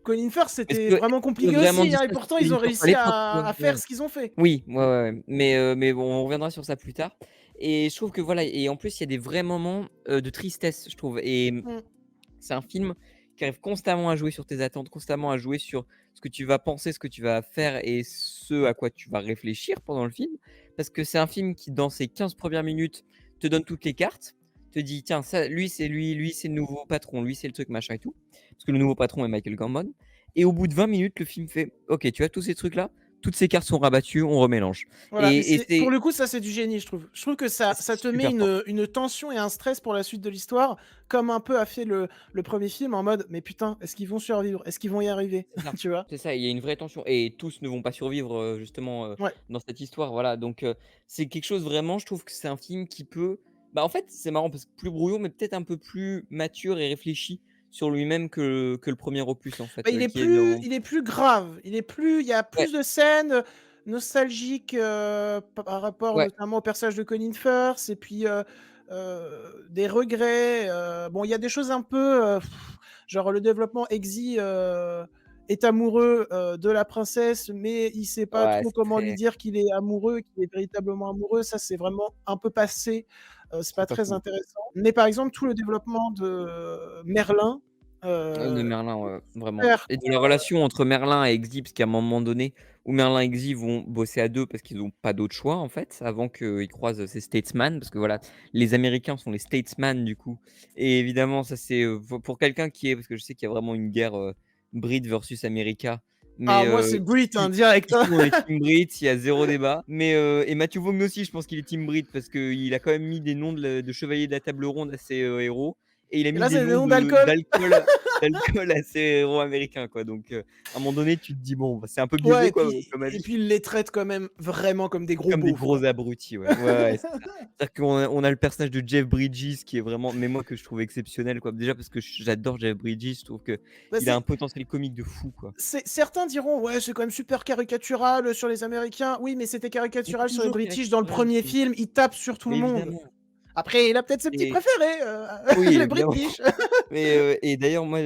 Colin Firth, est-ce c'était que vraiment est-ce qu'on a compliqué vraiment aussi, dit hein, et ça sur pourtant, ils Colin ont Firth à réussi l'époque, à, tu vois? à Ouais. faire ce qu'ils ont fait. Oui, ouais, ouais, ouais, mais bon, on reviendra sur ça plus tard et je trouve que voilà et en plus, il y a des vrais moments, de tristesse, je trouve et Mm. c'est un film qui arrive constamment à jouer sur tes attentes, constamment à jouer sur ce que tu vas penser, ce que tu vas faire et ce à quoi tu vas réfléchir pendant le film. Parce que c'est un film qui, dans ses 15 premières minutes, te donne toutes les cartes, te dit: «Tiens, ça, lui, c'est lui, lui, c'est le nouveau patron, lui, c'est le truc, machin et tout». Parce que le nouveau patron est Michael Gambon et au bout de 20 minutes, le film fait: «OK, tu as tous ces trucs-là, toutes ces cartes sont rabattues, on remélange Voilà, mais et c'est pour c'est le coup, ça, c'est du génie, je trouve. Je trouve que ça c'est te met super fort. une tension et un stress pour la suite de l'histoire, comme un peu a fait le 1er film en mode: «Mais putain, est-ce qu'ils vont survivre? Est-ce qu'ils vont y arriver?» C'est ça, Tu vois? c'est ça, il y a une vraie tension et tous ne vont pas survivre, justement, Ouais. dans cette histoire, voilà donc c'est quelque chose vraiment je trouve que c'est un film qui peut bah, en fait, c'est marrant parce que plus brouillon, mais peut-être un peu plus mature et réfléchi sur lui-même que le premier opus, en Bah, fait, qui est dans il est plus grave, il y a ouais, plus de scènes, nostalgiques, par rapport ouais, notamment au personnage de Colin Firth et puis, des regrets, bon, il y a des choses un peu, genre le développement Eggsy, est amoureux, de la princesse, mais il sait pas ouais, trop c'est comment lui très dire qu'il est amoureux, qu'il est véritablement amoureux. Ça, c'est vraiment un peu passé, c'est pas c'est pas très fou. intéressant. Mais par exemple, tout le développement de Merlin, De heu, Merlin, ouais, vraiment super et de la relation entre Merlin et Eggsy, parce qu'à un moment donné où Merlin et Eggsy vont bosser à 2 parce qu'ils ont pas d'autre choix, en fait, avant qu'ils croisent ces statesman, parce que voilà, les Américains sont les statesman du coup et évidemment ça c'est, pour quelqu'un qui est parce que je sais qu'il y a vraiment une guerre, Brit versus America, mais Ah moi c'est Brit, hein, ici direct, hein. ici on est team Brit, il y a zéro débat, mais et Matthew Vaughn aussi je pense qu'il est team Brit parce qu'il a quand même mis des noms de chevaliers de la table ronde à ses, héros et il a Et mis là, des c'est des noms noms de d'alcool. d'alcool à ses héros américains, quoi. Donc, à un moment donné, tu te dis: «Bon, bah, c'est un peu Ouais biaisé, quoi, comme et avis». puis il les traite quand même vraiment comme des gros Comme des beaufs, gros quoi. abrutis, ouais. Ouais, ouais, c'est ça. C'est-à-dire qu'on a le personnage de Jeff Bridges qui est vraiment mais moi, que je trouve exceptionnel, quoi. Déjà parce que j'adore Jeff Bridges, je trouve Bah, qu'il a un potentiel comique de fou, quoi. certains diront: «Ouais, c'est quand même super caricatural, sur les Américains». Oui, mais c'était Mais c'est caricatural sur les toujours British dans le caricatural, 1er c'est film, il tape sur tout le mais monde. évidemment Après, il a peut-être ses petits et préférés, oui, les évidemment. British. Mais, et d'ailleurs moi,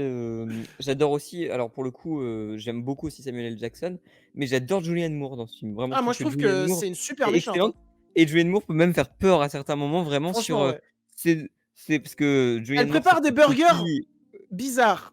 j'adore aussi alors pour le coup, j'aime beaucoup aussi Samuel L. Jackson, mais j'adore Julianne Moore dans ce film. Vraiment, Ah je moi trouve je que trouve Julianne que Moore c'est une super est méchante, hein. excellente et Julianne Moore peut même faire peur à certains moments vraiment sur, Franchement, ouais. c'est parce que Elle Julianne Moore c'est prépare des cette burgers copie bizarres.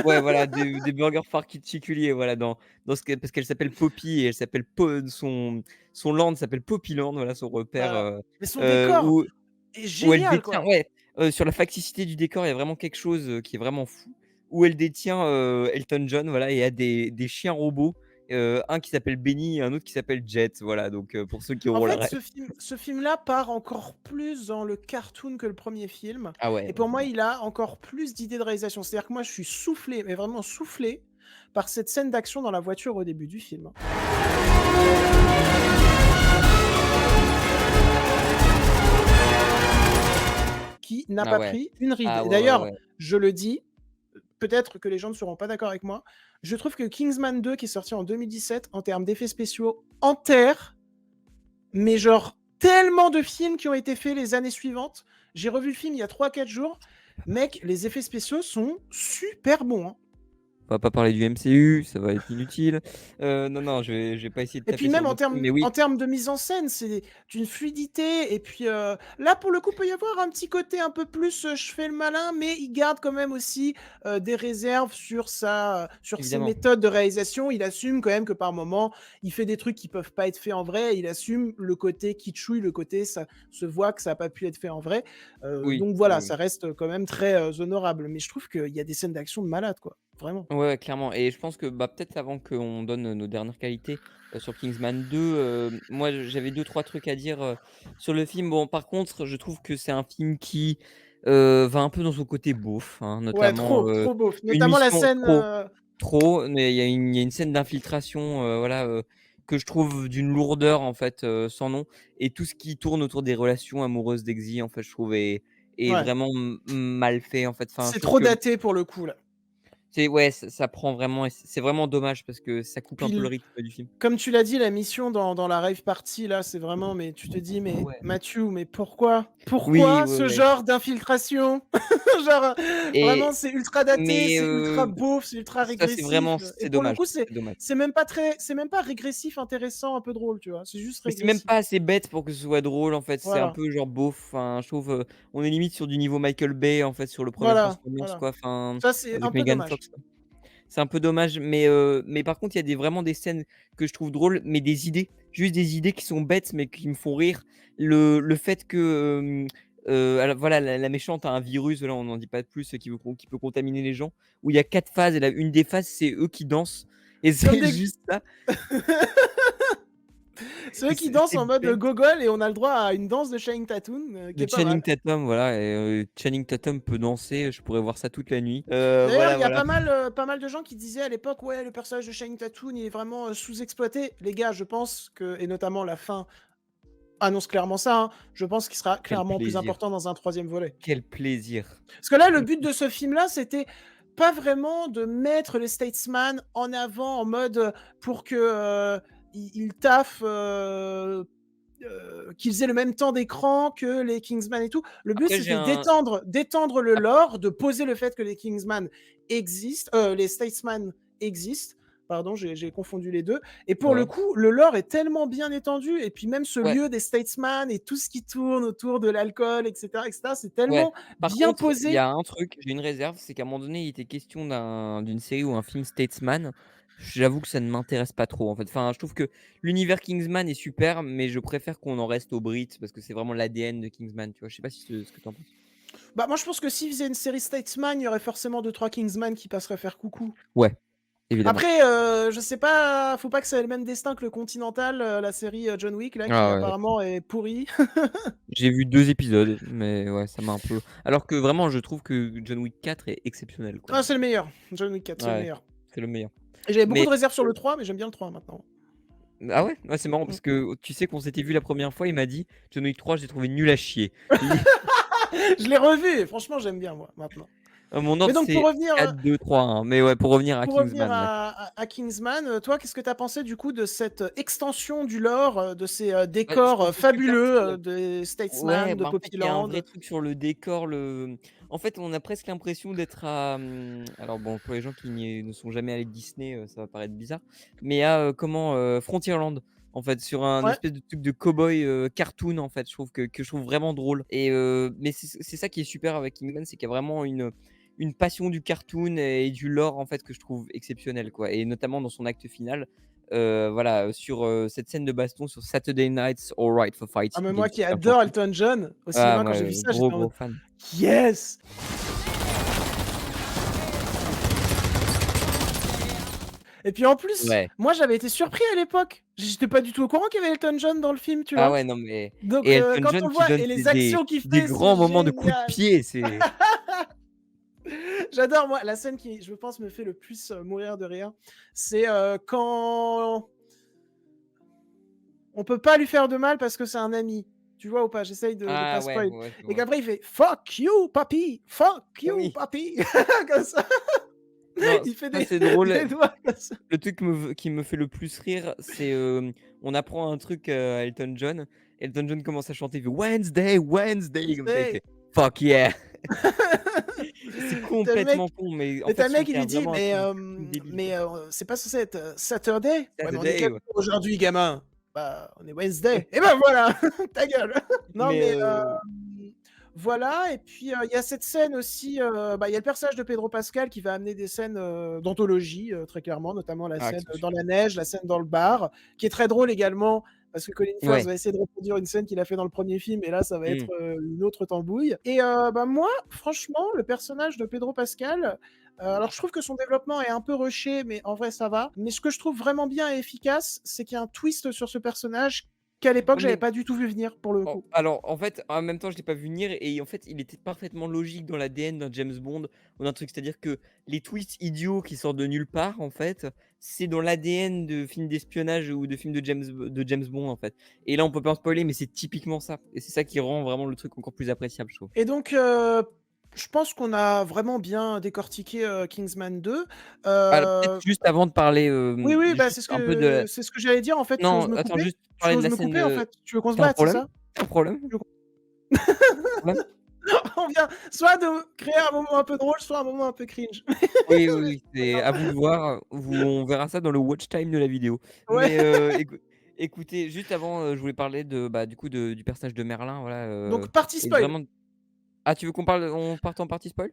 ouais voilà, des burgers particuliers voilà dans ce qu'elle parce qu'elle s'appelle Poppy et elle s'appelle son land s'appelle Poppyland, voilà son repère, Voilà. Mais son décor où est où elle génial, détient quoi. ouais, sur la facticité du décor, il y a vraiment quelque chose, qui est vraiment fou. Où elle détient, Elton John, voilà et a des chiens robots, un qui s'appelle Benny et un autre qui s'appelle Jet, voilà donc pour ceux qui En auront la fait, ref. ce film-là part encore plus dans le cartoon que le 1er film Ah ouais, et pour moi, vraiment. il a encore plus d'idées de réalisation. C'est-à-dire que moi, je suis soufflé, mais vraiment soufflé par cette scène d'action dans la voiture au début du film, hein. Qui n'a Ah pas ouais. pris une ride Ah et ouais, ouais, d'ailleurs, ouais. je le dis, peut-être que les gens ne seront pas d'accord avec moi, je trouve que Kingsman 2 qui est sorti en 2017, en termes d'effets spéciaux, enterre mais genre, tellement de films qui ont été faits les années suivantes. J'ai revu le film il y a 3-4 jours. Mec, les effets spéciaux sont super bons, hein. On va pas parler du MCU, ça va être inutile. Non, non, je vais pas essayer de Et puis taper sur même d'autres films, mais oui, en termes de mise en scène, c'est d'une fluidité et puis, là, pour le coup, peut y avoir un petit côté un peu plus, je fais le malin, mais il garde quand même aussi, des réserves sur ses évidemment. méthodes de réalisation. Il assume quand même que par moment, il fait des trucs qui peuvent pas être faits en vrai. Il assume le côté kitschouille, le côté ça se voit que ça a pas pu être fait en vrai. Oui, Donc oui, voilà, oui. ça reste quand même très, honorable. Mais je trouve qu'il y a des scènes d'action de malade, quoi, vraiment. Ouais, ouais, clairement et je pense que, bah, peut-être avant qu'on donne, nos dernières qualités, sur Kingsman 2, moi j'avais deux trois trucs à dire, sur le film. Bon, par contre, je trouve que c'est un film qui, va un peu dans son côté beauf, hein, Ouais, notamment, trop beauf. une Notamment la mission scène, trop, mais il y a une scène d'infiltration, voilà, que je trouve d'une lourdeur, en fait, sans nom et tout ce qui tourne autour des relations amoureuses d'Eggsy, en fait, je trouve est ouais. vraiment mal fait, en fait. Enfin, je C'est trouve trop que daté pour le coup, là. c'est ouais, ça prend vraiment et c'est vraiment dommage parce que ça coupe Puis un peu le rythme du film. comme tu l'as dit, la mission dans la rave party là, c'est vraiment mais tu te dis: «Mais Ouais. Matthew, mais pourquoi? Oui, Pourquoi ouais, ce ouais genre d'infiltration?» Genre, et vraiment c'est ultra daté, mais c'est ultra beauf, c'est ultra ça, c'est régressif, vraiment et c'est pour le dommage, coup, c'est dommage. c'est même pas régressif, intéressant, un peu drôle, tu vois? C'est juste Mais c'est même régressif. pas assez bête pour que ce soit drôle, en fait, c'est un Voilà, peu genre beauf, enfin, je trouve, on est limite sur du niveau Michael Bay, en fait, sur le premier voilà, Transformers, voilà. quoi, enfin, Ça, c'est un avec peu Megan dommage. Fox, quoi. C'est un peu dommage, mais par contre, il y a vraiment des scènes que je trouve drôles, mais des idées, juste des idées qui sont bêtes, mais qui me font rire. Le fait que, alors voilà, la méchante a un virus, là, on n'en dit pas de plus, qui peut contaminer les gens, où il y a 4 phases et la une des phases, c'est eux qui dansent Et Comme c'est des juste ça. ceux qui dansent C'est en mode bête. gogol et on a le droit à une danse de Channing Tatum, qui De est pas Channing mal. Tatum, voilà, et Channing Tatum peut danser, je pourrais voir ça toute la nuit. D'ailleurs, Voilà, il y a voilà. pas mal de gens qui disaient à l'époque: «Ouais, le personnage de Channing Tatum, il est vraiment, sous-exploité». Les gars, je pense que et notamment la fin annonce clairement ça, hein, je pense qu'il sera Quel clairement plus plaisir, important dans un troisième volet. quel plaisir. Parce que là, le but de ce film-là, c'était pas vraiment de mettre les Statesman en avant en mode, pour que, ils taffent, qu'ils aient le même temps d'écran que les Kingsman et tout. Le but, Après j'ai c'était un d'étendre le ap lore, de poser le fait que les Kingsman existent, les Statesman existent. Pardon, j'ai confondu les deux. Et pour le ouais, coup, le lore est tellement bien étendu, et puis même ce ouais, lieu des Statesman et tout ce qui tourne autour de l'alcool, et cetera, c'est ouais. tellement Par bien contre, il y posé. a un truc, j'ai une réserve, c'est qu'à un moment donné, il était question d'une série ou un film Statesman. J'avoue que ça ne m'intéresse pas trop, en fait. Enfin, je trouve que l'univers Kingsman est super, mais je préfère qu'on en reste aux Brits parce que c'est vraiment l'ADN de Kingsman, tu vois? Je sais pas si ce que tu en penses? Bah, moi, je pense que s'ils faisaient une série Statesman, il y aurait forcément deux trois Kingsman qui passeraient faire coucou. Ouais, évidemment. Après, je sais pas, faut pas que ça ait le même destin que le Continental, la série, John Wick là, qui Ah ouais, d'accord. apparemment est pourrie. J'ai vu 2 épisodes, mais ouais, ça m'a un peu alors que vraiment je trouve que John Wick 4 est exceptionnel, quoi. Ah, c'est le meilleur. John Wick 4, c'est le Ouais, meilleur. c'est le meilleur. Et j'avais beaucoup Mais de réserves sur le 3, mais j'aime bien le 3 maintenant. ah ouais? Ouais, c'est marrant Mmh. parce que tu sais qu'on s'était vu la première fois, il m'a dit: «John Wick 3, j'ai trouvé nul à chier». Je l'ai revu et franchement, j'aime bien moi, maintenant. Mon Mais ordre donc c'est 4-2-3, hein, mais ouais, pour revenir à pour revenir Kingsman, ouais. à Kingsman, toi, qu'est-ce que tu as pensé du coup de cette extension du lore, de ces, Bah, je décors, trouve ça super parce fabuleux, que des ouais, Statesman, de bah, en fait, il y a un Poppyland? vrai truc sur le décor, en fait, on a presque l'impression d'être à, alors bon, pour les gens qui ne sont jamais allés de Disney, ça va paraître bizarre, mais à, Frontierland, en fait, sur un Ouais. espèce de truc de cow-boy, cartoon, en fait, je trouve que je trouve vraiment drôle et mais c'est ça qui est super avec Kingsman, c'est qu'il y a vraiment une passion du cartoon et du lore, en fait, que je trouve exceptionnel, quoi et notamment dans son acte final, voilà, sur, cette scène de baston sur Saturday Night's All Right for Ah, Fighting, mais qui est moi une qui super adore chanson. Elton John, au Ah cinéma, quand moi, j'ai vu ça, gros, j'étais en mode: gros fan. «Yes!» Et puis en plus, Ouais. moi j'avais été surpris à l'époque. J'étais pas du tout au courant qu'il y avait Elton John dans le film, tu Ah vois? ouais, non mais et Donc Elton quand on John le qui voit donne et les actions qu'il des fait, c'est grands moments de coups de génial! pied, c'est J'adore, moi, la scène qui, je pense, me fait le plus, mourir de rire, c'est, quand on peut pas lui faire de mal parce que c'est un ami. Tu vois ou pas? J'essaye de pas ah ouais, spoil, ouais, je et vois. qu'après il fait: «Fuck you papi, fuck Ah you oui. papi!» comme ça. Non, Il fait ça des c'est drôle. des doigts comme ça. Le truc qui me fait le plus rire, c'est, on apprend un truc, à Elton John. Elton John commence à chanter, il fait: «Wednesday, Wednesday», comme ça, il C'est fait: «Fuck yeah». C'est tu le mec complètement con, mais en tu fait, le je trouve mec, il qu'il y a lui dit: vraiment un «Mais, truc débile, quoi. c'est pas censé être, Saturday?» «Ouais, mais on est quel Saturday, ouais. jour aujourd'hui, gamin?» «Bah, on est Wednesday». «Et ben voilà, ta gueule!» Non, Mais mais, voilà, et puis, il y a cette scène aussi, bah, il y a le personnage de Pedro Pascal qui va amener des scènes, d'anthologie, très clairement, notamment la ah, scène, qui sont dans super. la neige, la scène dans le bar, qui est très drôle également, parce que Colin Firth Ouais. va essayer de reproduire une scène qu'il a fait dans le premier film, et là, ça va être, Mmh. une autre tambouille, et bah, moi, franchement, le personnage de Pedro Pascal, alors je trouve que son développement est un peu rushé, mais en vrai, ça va. Mais ce que je trouve vraiment bien et efficace, c'est qu'il y a un twist sur ce personnage qu'à l'époque, Ouais, j'avais mais pas du tout vu venir, pour le coup. alors, en fait, en même temps, je l'ai pas vu venir et en fait, il était parfaitement logique dans l'ADN d'un James Bond ou d'un truc. C'est-à-dire que les twists idiots qui sortent de nulle part, en fait, c'est dans l'ADN de films d'espionnage ou de films de James Bond, en fait. Et là, on peut pas en spoiler, mais c'est typiquement ça et c'est ça qui rend vraiment le truc encore plus appréciable, je trouve. Et donc, je pense qu'on a vraiment bien décortiqué, Kingsman 2. Alors peut-être juste avant de parler, Oui, oui, bah, juste un peu de la c'est ce que j'allais dire, en fait. Tu oses non, me attends, couper? juste Tu parler de oses la me scène couper, en de fait? Tu veux qu'on se tu un batte, c'est problème? ça? Tu un problème? Tu veux qu'on Tu un problème? on vient soit de créer un moment un peu drôle, soit un moment un peu cringe. Oui, oui, oui, c'est à vous de voir, on verra ça dans le watch time de la vidéo. Ouais, Mais, écoutez, juste avant, je voulais parler bah, du coup du personnage de Merlin, voilà, donc partie et spoil. vraiment tu veux on parte en partie spoil?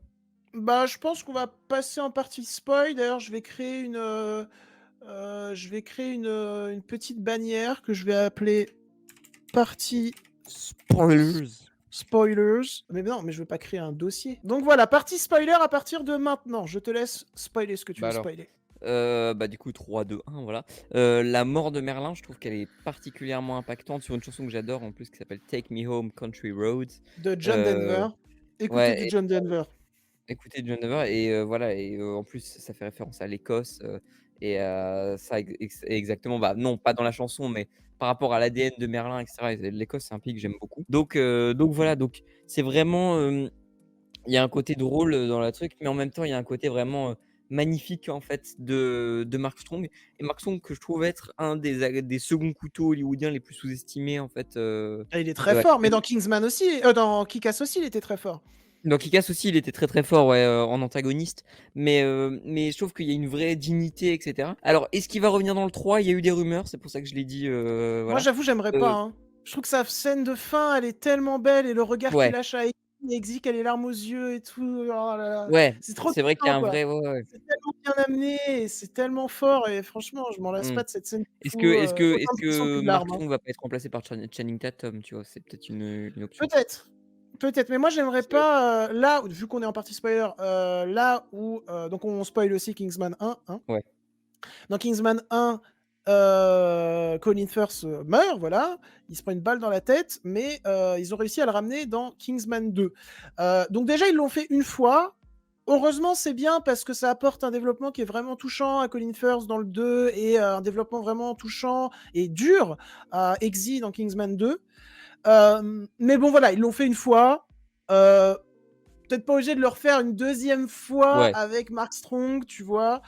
Bah, je pense qu'on va passer en partie spoil. D'ailleurs, je vais créer une petite bannière que je vais appeler partie Spoilers! spoilers. Mais non, mais je veux pas créer un dossier. Donc voilà, partie spoiler à partir de maintenant. Je te laisse spoiler ce que tu Bah, veux alors, spoiler. Bah, du coup 3, 2, 1, voilà. La mort de Merlin, je trouve qu'elle est particulièrement impactante sur une chanson que j'adore en plus qui s'appelle «Take Me Home Country Roads». De John Heu, Denver. Écoutez ouais du et John Denver. écoutez John Denver et voilà et en plus ça fait référence à l'Écosse, et ça exactement, bah, non, pas dans la chanson, mais par rapport à l'ADN de Merlin et cetera et l'Écosse, c'est un pays que j'aime beaucoup. Donc voilà, donc c'est vraiment, il y a un côté drôle, dans la truc, mais en même temps, il y a un côté vraiment, magnifique, en fait, de Mark Strong et Mark Strong que je trouve être un des seconds couteaux hollywoodiens les plus sous-estimés, en fait, Ah, il est très fort, mais actuellement. dans Kingsman aussi, dans Kick-Ass aussi, il était très fort. Dans Kick-Ass aussi, il était très, très fort, ouais, en antagoniste, mais je trouve qu'il y a une vraie dignité et cetera. Alors, est-ce qu'il va revenir dans le 3? Il y a eu des rumeurs, c'est pour ça que je l'ai dit, Moi, voilà. j'avoue, j'aimerais pas, Heu, hein. Je trouve que sa scène de fin, elle est tellement belle et le regard qu'il ouais, lâche à Exy, Exy qui a les larmes aux yeux et tout, oh là là, ouais, c'est trop c'est vrai qu'il y touchant, a un quoi. vrai ouais, ouais, ouais. C'est tellement bien amené et c'est tellement fort et franchement, je m'en lasse Mmh. pas de cette scène du Est-ce que fou, est-ce que autant est-ce que je ressens plus que de Mark larmes, hein. Strong va pas être remplacé par Channing Tatum, tu vois? C'est peut-être une option. Peut-être, peut-être, mais moi j'aimerais Parce que pas, là, vu qu'on est en partie spoiler, là où, donc on spoil aussi Kingsman 1, hein. ouais. Dans Kingsman 1, Colin Firth, meurt, voilà, il se prend une balle dans la tête, mais ils ont réussi à le ramener dans Kingsman 2. Donc déjà, ils l'ont fait une fois. Heureusement, c'est bien parce que ça apporte un développement qui est vraiment touchant à Colin Firth dans le 2 et un développement vraiment touchant et dur à Exy dans Kingsman 2. Mais bon, voilà, ils l'ont fait une fois. Heu, Peut-être pas obligé de le refaire une deuxième fois Ouais, avec Mark Strong, tu vois?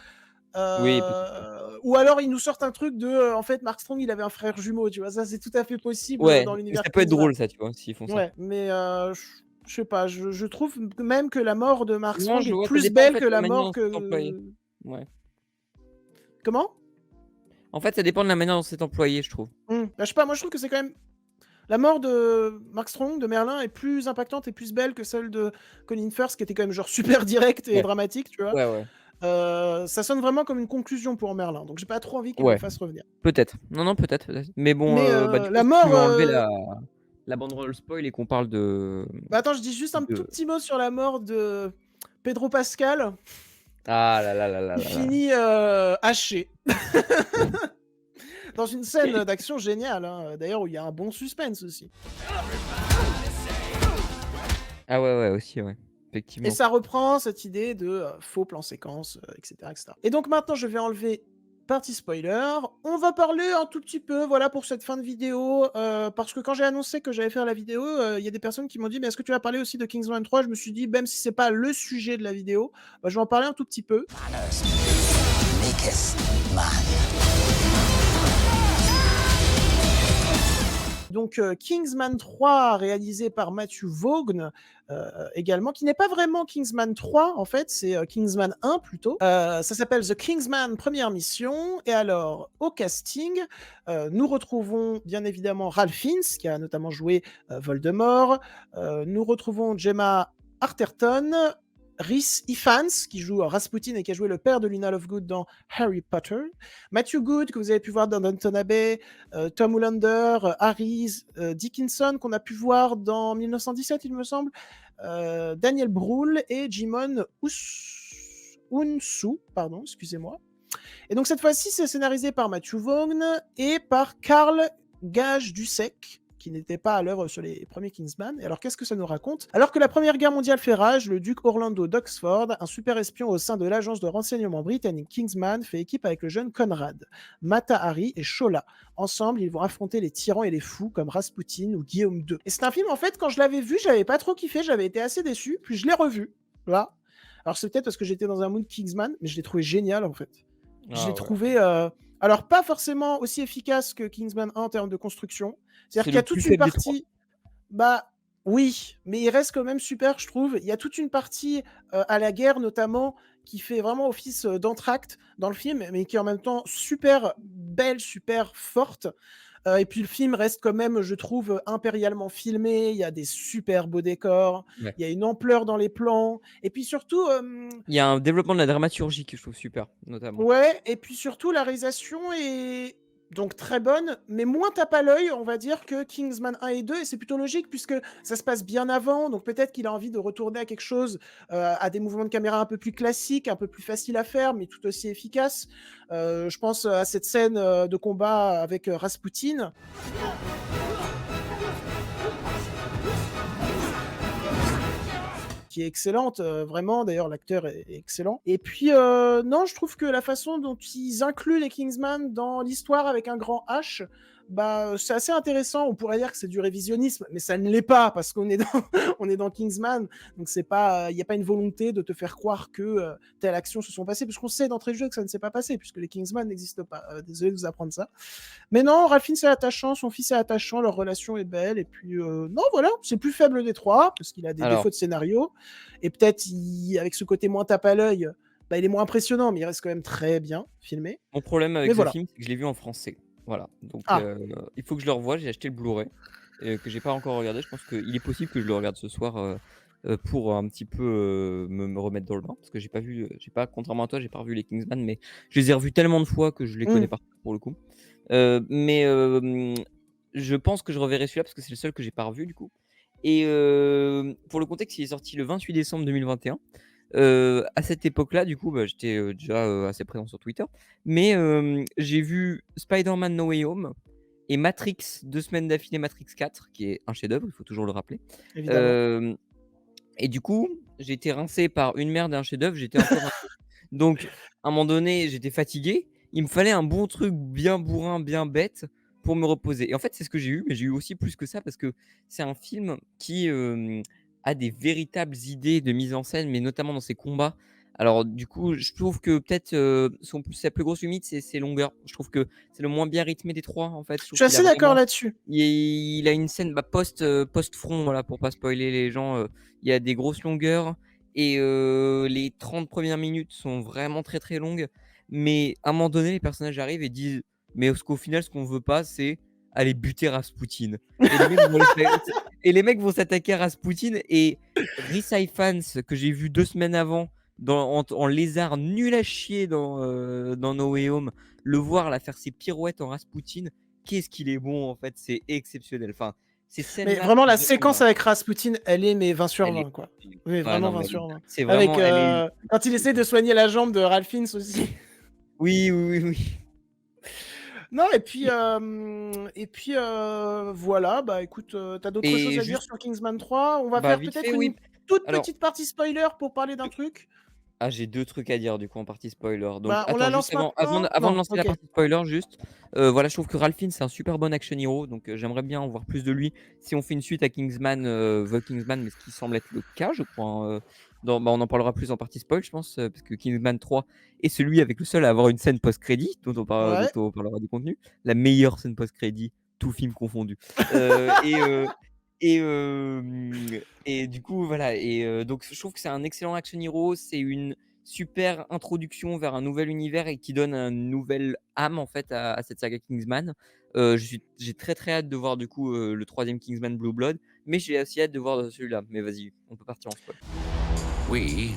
oui, peut-être, ouais. Ou alors ils nous sortent un truc de, en fait, Mark Strong, il avait un frère jumeau, tu vois? Ça, c'est tout à fait possible, Ouais, dans et l'univers ça peut être Kingsman. drôle ça, tu vois, s'ils font ça. Ouais, mais je sais pas, je trouve même que la mort de Mark Non, Strong je est vois, ça plus dépend en belle fait que de la la manière mort dont c'est employé. que Ouais. comment? En fait, ça dépend de la manière dont c'est employé, je trouve. Bah, je sais pas, moi je trouve que c'est quand même la mort de Mark Strong, de Merlin, est plus impactante et plus belle que celle de Colin Firth, qui était quand même genre super directe et Ouais, dramatique, tu vois? ouais, ouais, Ça sonne vraiment comme une conclusion pour Merlin, donc j'ai pas trop envie qu'ils le ouais, fassent revenir. peut-être. Non, non, peut-être, peut-être. Mais bon, Mais bah, du coup, la si tu mort, veux enlever la banderole spoil et qu'on parle bah, attends, je dis juste un tout de petit mot sur la mort de Pedro Pascal. ah là là là là Il là là. finit, haché. Dans une scène, d'action géniale, hein, d'ailleurs où il y a un bon suspense aussi. Ah ouais, ouais, aussi, ouais, Et effectivement. ça reprend cette idée de, faux plan séquence, et cetera et cetera. Et donc maintenant je vais enlever partie spoiler. On va parler un tout petit peu, voilà, pour cette fin de vidéo, parce que quand j'ai annoncé que j'allais faire la vidéo, il y a des personnes qui m'ont dit: «Mais est-ce que tu vas parler aussi de Kingsman 3?» Je me suis dit: «Même si c'est pas le sujet de la vidéo, bah, je vais en parler un tout petit peu». Maketh man. Donc Kingsman 3 réalisé par Matthew Vaughn, également, qui n'est pas vraiment Kingsman 3 en fait, c'est, Kingsman 1 plutôt. Ça s'appelle The Kingsman Première Mission et alors au casting, nous retrouvons bien évidemment Ralph Fiennes qui a notamment joué, Voldemort, nous retrouvons Gemma Arterton, Rhys Ifans qui joue Rasputin et qui a joué le père de Luna Lovegood dans Harry Potter, Matthew Good que vous avez pu voir dans Downton Abbey, Tom Hollander, Harry Dickinson qu'on a pu voir dans 1917 il me semble, Daniel Brühl et Jimon Hounsou, pardon, excusez-moi. Et donc cette fois-ci, c'est scénarisé par Matthew Vaughn et par Karl Gage Dussek, qui n'était pas à l'œuvre sur les premiers Kingsman. Et alors qu'est-ce que ça nous raconte? Alors que la Première Guerre mondiale fait rage, le duc Orlando d'Oxford, un super espion au sein de l'agence de renseignement britannique Kingsman, fait équipe avec le jeune Conrad, Mata Hari et Shola. Ensemble, ils vont affronter les tyrans et les fous comme Rasputin ou Guillaume II. Et c'est un film, en fait, quand je l'avais vu, j'avais pas trop kiffé, j'avais été assez déçu, puis je l'ai revu, là. Alors c'est peut-être parce que j'étais dans un mood Kingsman, mais je l'ai trouvé génial, en fait. Je l'ai Ah ouais. trouvé, alors pas forcément aussi efficace que Kingsman 1 en termes de construction. C'est-à-dire C'est qu'il y le a plus toute une faible des 3. partie, bah oui, mais il reste quand même super, je trouve. Il y a toute une partie, à la guerre notamment, qui fait vraiment office, d'entracte dans le film, mais qui est en même temps super belle, super forte. Et puis le film reste quand même, je trouve, impérialement filmé. Il y a des super beaux décors, Ouais. il y a une ampleur dans les plans et puis surtout, Il y a un développement de la dramaturgie que je trouve super, notamment. ouais, et puis surtout la réalisation est Donc très bonne, mais moins tape à l'œil, on va dire, que Kingsman 1 et 2, et c'est plutôt logique puisque ça se passe bien avant, donc peut-être qu'il a envie de retourner à quelque chose, à des mouvements de caméra un peu plus classiques, un peu plus faciles à faire, mais tout aussi efficaces. Je pense à cette scène de combat avec Rasputin. Qui est excellente, vraiment. D'ailleurs, l'acteur est excellent. Et puis, non, je trouve que la façon dont ils incluent les Kingsman dans l'histoire avec un grand H, bah, c'est assez intéressant. On pourrait dire que c'est du révisionnisme, mais ça ne l'est pas parce qu'on est dans, on est dans Kingsman. Donc, c'est pas, il n'y a pas une volonté de te faire croire que telle action se sont passées, puisqu'on sait d'entrée de jeu que ça ne s'est pas passé, puisque les Kingsman n'existent pas. Désolé de vous apprendre ça. Mais non, Ralphine c'est attachant, son fils est attachant, leur relation est belle, et puis non, voilà, c'est le plus faible des trois, parce qu'il a des Alors, défauts de scénario, et peut-être avec ce côté moins tape à l'œil, bah, il est moins impressionnant, mais il reste quand même très bien filmé. mon problème Mais avec ce voilà. film, c'est que je l'ai vu en français. Voilà, donc Ah, il faut que je le revoie. J'ai acheté le Blu-ray, que j'ai pas encore regardé. Je pense qu'il est possible que je le regarde ce soir, pour un petit peu, me remettre dans le bain. Parce que j'ai pas contrairement à toi, j'ai pas revu les Kingsman, mais je les ai revus tellement de fois que je les connais hmm. par cœur pour le coup. Mais je pense que je reverrai celui-là parce que c'est le seul que j'ai pas revu du coup. Et pour le contexte, il est sorti le 28 décembre 2021. À cette époque-là, du coup, bah, j'étais, déjà, assez présent sur Twitter. Mais j'ai vu Spider-Man: No Way Home et Matrix 2 semaines d'affilée, Matrix 4, qui est un chef-d'œuvre, il faut toujours le rappeler. Évidemment. Hem Et du coup, j'ai été rincé par une merde et un chef-d'œuvre, j'étais un peu rincé. Donc, à un moment donné, j'étais fatigué. Il me fallait un bon truc bien bourrin, bien bête pour me reposer. Et en fait, c'est ce que j'ai eu, mais j'ai eu aussi plus que ça parce que c'est un film qui a des véritables idées de mise en scène, mais notamment dans ses combats. Alors, du coup, je trouve que peut-être sa plus grosse limite, c'est ses longueurs. Je trouve que c'est le moins bien rythmé des trois, en fait. Je Je trouve suis qu'il a assez d'accord vraiment là-dessus. il a une scène bah, post-front, voilà, pour pas spoiler les gens. Il y a des grosses longueurs et les 30 premières minutes sont vraiment très très longues. Mais à un moment donné, les personnages arrivent et disent mais qu'au final, ce qu'on veut pas, c'est aller buter Rasputin. Et les mecs vont, et les mecs vont s'attaquer à Rasputin. Et Rhys Ifans, que j'ai vu 2 semaines avant, en lézard nul à chier dans No Way Home, le voir là, faire ses pirouettes en Rasputin, qu'est-ce qu'il est bon en fait, c'est exceptionnel. Enfin, ces Mais scènes-là vraiment, sont la vraiment, séquence avec Rasputin, elle est mais 20 sur elle est 20, quoi. ultime. Oui, Ouais, vraiment non, mais 20 elle est sur 20. c'est Avec, vraiment, elle est quand il essaie de soigner la jambe de Ralphins aussi. oui, oui, oui, oui. Non, et puis voilà, bah écoute, tu d'autres choses Et à dire juste, sur Kingsman 3? On va bah, faire vite peut-être fait, une oui. toute Alors, petite partie spoiler pour parler d'un truc? ah, j'ai 2 trucs à dire du coup en partie spoiler. Donc Bah, on la attends, juste lance maintenant? avant de Non, lancer la OK. partie spoiler, juste, voilà, je trouve que Ralph Fiennes, c'est un super bon action hero, donc j'aimerais bien en voir plus de lui si on fait une suite à Kingsman, The Kingsman, mais ce qui semble être le cas, je crois, hein, on en parlera plus en partie spoil, je pense, parce que Kingsman 3 est celui avec le seul à avoir une scène post-crédit, dont Ouais. on parlera du contenu. La meilleure scène post-crédit, tout film confondu. Et et du coup, voilà. Et donc je trouve que c'est un excellent action hero, c'est une super introduction vers un nouvel univers et qui donne une nouvelle âme en fait à cette saga Kingsman. J'ai très très hâte de voir du coup le troisième Kingsman Blue Blood, mais j'ai aussi hâte de voir celui-là. Mais vas-y, on peut partir en spoil. We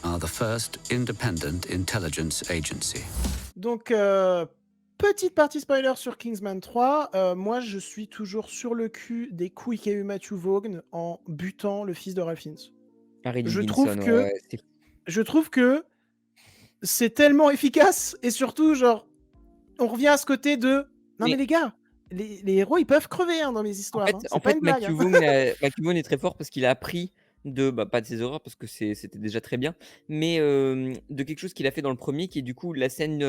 are the first independent intelligence agency. Donc, petite partie spoiler sur Kingsman 3. Moi, je suis toujours sur le cul des couilles qu'a eu Matthew Vaughn en butant le fils de Ralph Fiennes. Harry Je Dickinson, trouve ouais, que ouais, c'est je trouve que c'est tellement efficace et surtout, genre, on revient à ce côté de: «Non mais mais les gars, les héros, ils peuvent crever, hein, dans mes En histoires, fait hein, en c'est pas fait, une blague, hein». Matthew Vaughn est très fort parce qu'il a appris pas de ses erreurs parce que c'était déjà très bien, mais de quelque chose qu'il a fait dans le premier qui est du coup la scène,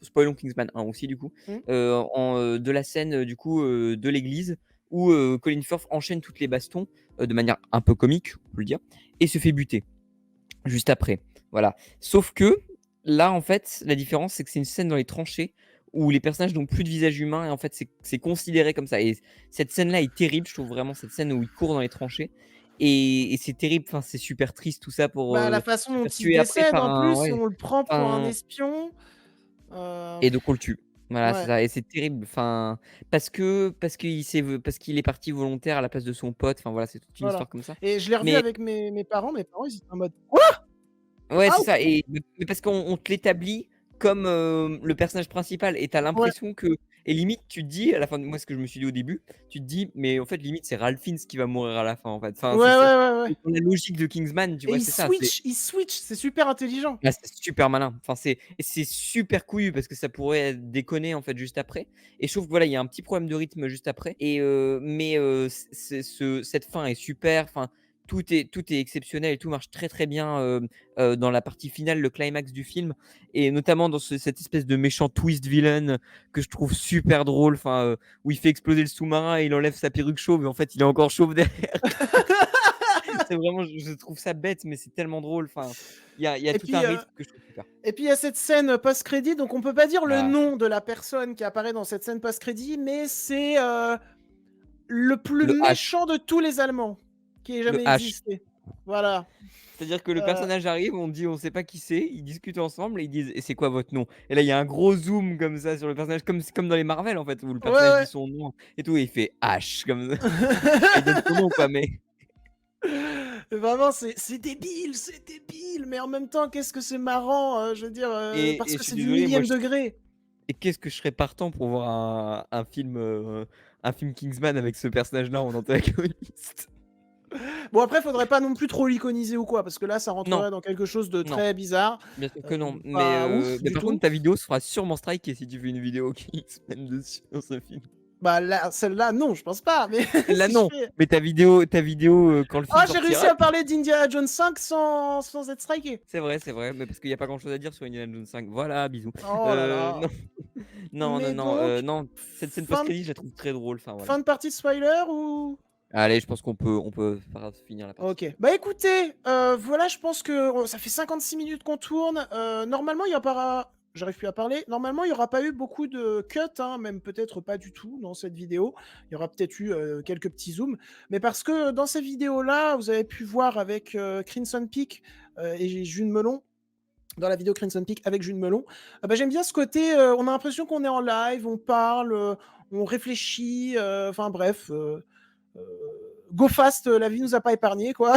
spoilons Kingsman 1 aussi du coup, Mmh. de la scène, du coup, de l'église où, Colin Firth enchaîne toutes les bastons, de manière un peu comique, on peut le dire, et se fait buter juste après. Voilà. Sauf que là, en fait, la différence, c'est que c'est une scène dans les tranchées où les personnages n'ont plus de visage humain et en fait, c'est considéré comme ça. Et cette scène-là est terrible, je trouve vraiment cette scène où il court dans les tranchées. Et c'est terrible, enfin, c'est super triste tout ça pour Bah, la se façon dont faire il tuer après décède par en un. plus, Ouais, on le prend pour un enfin, espion, heu, et donc on le tue. Voilà, c'est ouais. ça. Et c'est terrible, enfin, parce qu'il est parti volontaire à la place de son pote. Enfin voilà, c'est toute une Voilà, histoire comme ça. et je l'ai revu Mais avec mes parents. Mes parents, ils étaient en mode: «Quoi? ouais, Ah c'est ça. OK!» Et mais parce qu'on te l'établit comme, le personnage principal et tu as Ouais. l'impression que Et limite, tu te dis à la fin de moi, ce que je me suis dit au début, tu te dis: «Mais en fait, limite, c'est Ralph Fiennes qui va mourir à la fin, en fait». Enfin, Ouais, ouais, ouais, ouais. c'est dans la logique de Kingsman, tu Et vois? C'est ça, c'est il switch, c'est super intelligent. bah, c'est super malin. Enfin, c'est super couillu parce que ça pourrait déconner, en fait, juste après et je trouve que, voilà, il y a un petit problème de rythme juste après mais cette fin est super, enfin, tout est exceptionnel et tout marche très, très bien, dans la partie finale, le climax du film et notamment dans cette espèce de méchant twist villain que je trouve super drôle, enfin, où il fait exploser le sous-marin et il enlève sa perruque chauve et en fait, il est encore chauve derrière. C'est vraiment je trouve ça bête, mais c'est tellement drôle, enfin, il y a Et tout un puis, rythme que je trouve super. et puis il y a cette scène post-crédit, donc on peut pas dire le Ah, nom de la personne qui apparaît dans cette scène post-crédit, mais c'est, le plus le H, méchant de tous les Allemands qui ait le jamais H. existé. Voilà. C'est-à-dire que le Heu, personnage arrive, on dit on sait pas qui c'est, ils discutent ensemble et ils disent: «Et c'est quoi votre nom?» et là, il y a un gros zoom comme ça sur le personnage, comme dans les Marvel, en fait, où le ouais, personnage dit ouais. son nom et tout et il fait H comme ça. Il donne son nom, quoi, mais Vraiment, c'est débile, mais en même temps, qu'est-ce que c'est marrant, je veux dire, parce et que je suis c'est du désolé, moi, millième je degré. et qu'est-ce que je serais partant pour voir un film Kingsman avec ce personnage-là en antagoniste. Bon après, faudrait pas non plus trop l'iconiser ou quoi, parce que là, ça Non, rentrerait dans quelque chose de non. très bizarre, Bien sûr que non, pas ouf mais du par contre tout. ta vidéo se fera sûrement striker si tu fais une vidéo qui se mène dessus dans ce film. Bah là, celle-là, non, je pense pas, mais Celle-là si je non, fais mais ta vidéo, quand le film ah, j'ai réussi sortira, à parler d'Indiana Jones 5 sans être striké. c'est vrai, mais parce qu'il y a pas grand chose à dire sur Indiana Jones 5. Voilà, bisous. Oh là Non, là. Mais donc, non, cette scène fin de post-crédit, je la trouve très drôle, enfin voilà. fin de partie de spoiler ou? Allez, je pense qu'on peut finir la partie. OK. Bah, écoutez, voilà, je pense que ça fait 56 minutes qu'on tourne, normalement, il y a pas j'arrive plus à parler. Normalement, il y aura pas eu beaucoup de cuts, hein, même peut-être pas du tout dans cette vidéo. Il y aura peut-être eu, quelques petits zooms, mais parce que dans ces vidéos-là, vous avez pu voir avec, Crimson Peak, et June Melon, dans la vidéo Crimson Peak avec June Melon, bah, j'aime bien ce côté, on a l'impression qu'on est en live, on parle, on réfléchit, enfin bref, Heu, go fast, la vie nous a pas épargnés, quoi.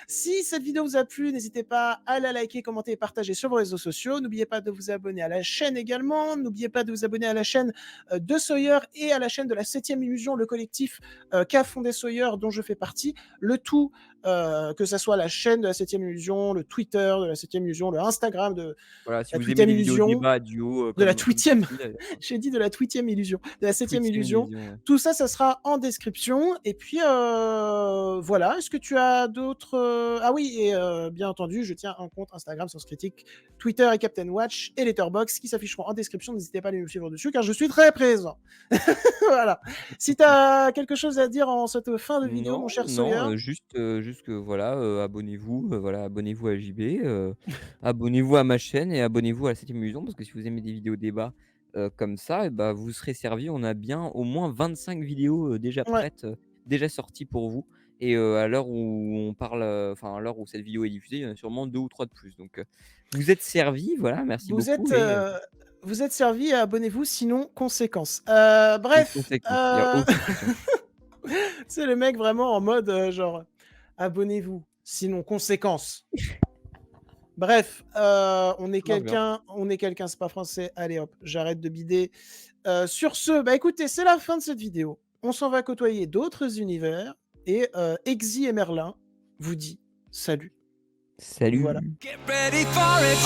Si cette vidéo vous a plu, n'hésitez pas à la liker, commenter et partager sur vos réseaux sociaux. N'oubliez pas de vous abonner à la chaîne également. N'oubliez pas de vous abonner à la chaîne, de Sawyer et à la chaîne de la 7e Illusion, le collectif, qu'a fondé Sawyer, dont je fais partie. Le tout, que ça soit la chaîne de la 7e Illusion, le Twitter de la 7e Illusion, le Instagram de Voilà, si la vous aimez 8e les vidéos Illusion, débat duo, de la comme 8e. celle-ci d'ailleurs, J'ai dit de la 8e illusion, de la 7e Twitch illusion. Illusion, ouais. Tout ça, ça sera en description. Et puis, voilà. Est-ce que tu as d'autres, ah oui, et bien entendu, je tiens un compte Instagram Sens Critique, Twitter et Captain Watch et Letterboxd qui s'afficheront en description. N'hésitez pas à aller me suivre dessus car je suis très présent. Voilà. Si tu as quelque chose à dire en cette fin de vidéo, mon Non, cher non, Sawyer? juste que voilà, abonnez-vous, voilà, abonnez-vous à JB, abonnez-vous à ma chaîne et abonnez-vous à la 7e Illusion parce que si vous aimez des vidéos débats, comme ça et bah, vous serez servis. On a bien au moins 25 vidéos, déjà Ouais. prêtes, déjà sorties pour vous et à l'heure où on parle, enfin à l'heure où cette vidéo est diffusée, il y en a sûrement 2 ou 3 de plus donc vous êtes servis, voilà, merci Vous beaucoup êtes, et vous êtes servis et abonnez-vous, sinon conséquences. et Bref, conséquence, il y a aucune question. c'est le mec vraiment en mode, genre: «Abonnez-vous, sinon conséquences». Bref, Ça marche bien. on est quelqu'un, c'est pas français. Allez hop, j'arrête de bider. Sur ce, bah, écoutez, c'est la fin de cette vidéo. On s'en va côtoyer d'autres univers et Exy et Merlin vous dit salut. Voilà. Salut! Get ready for it.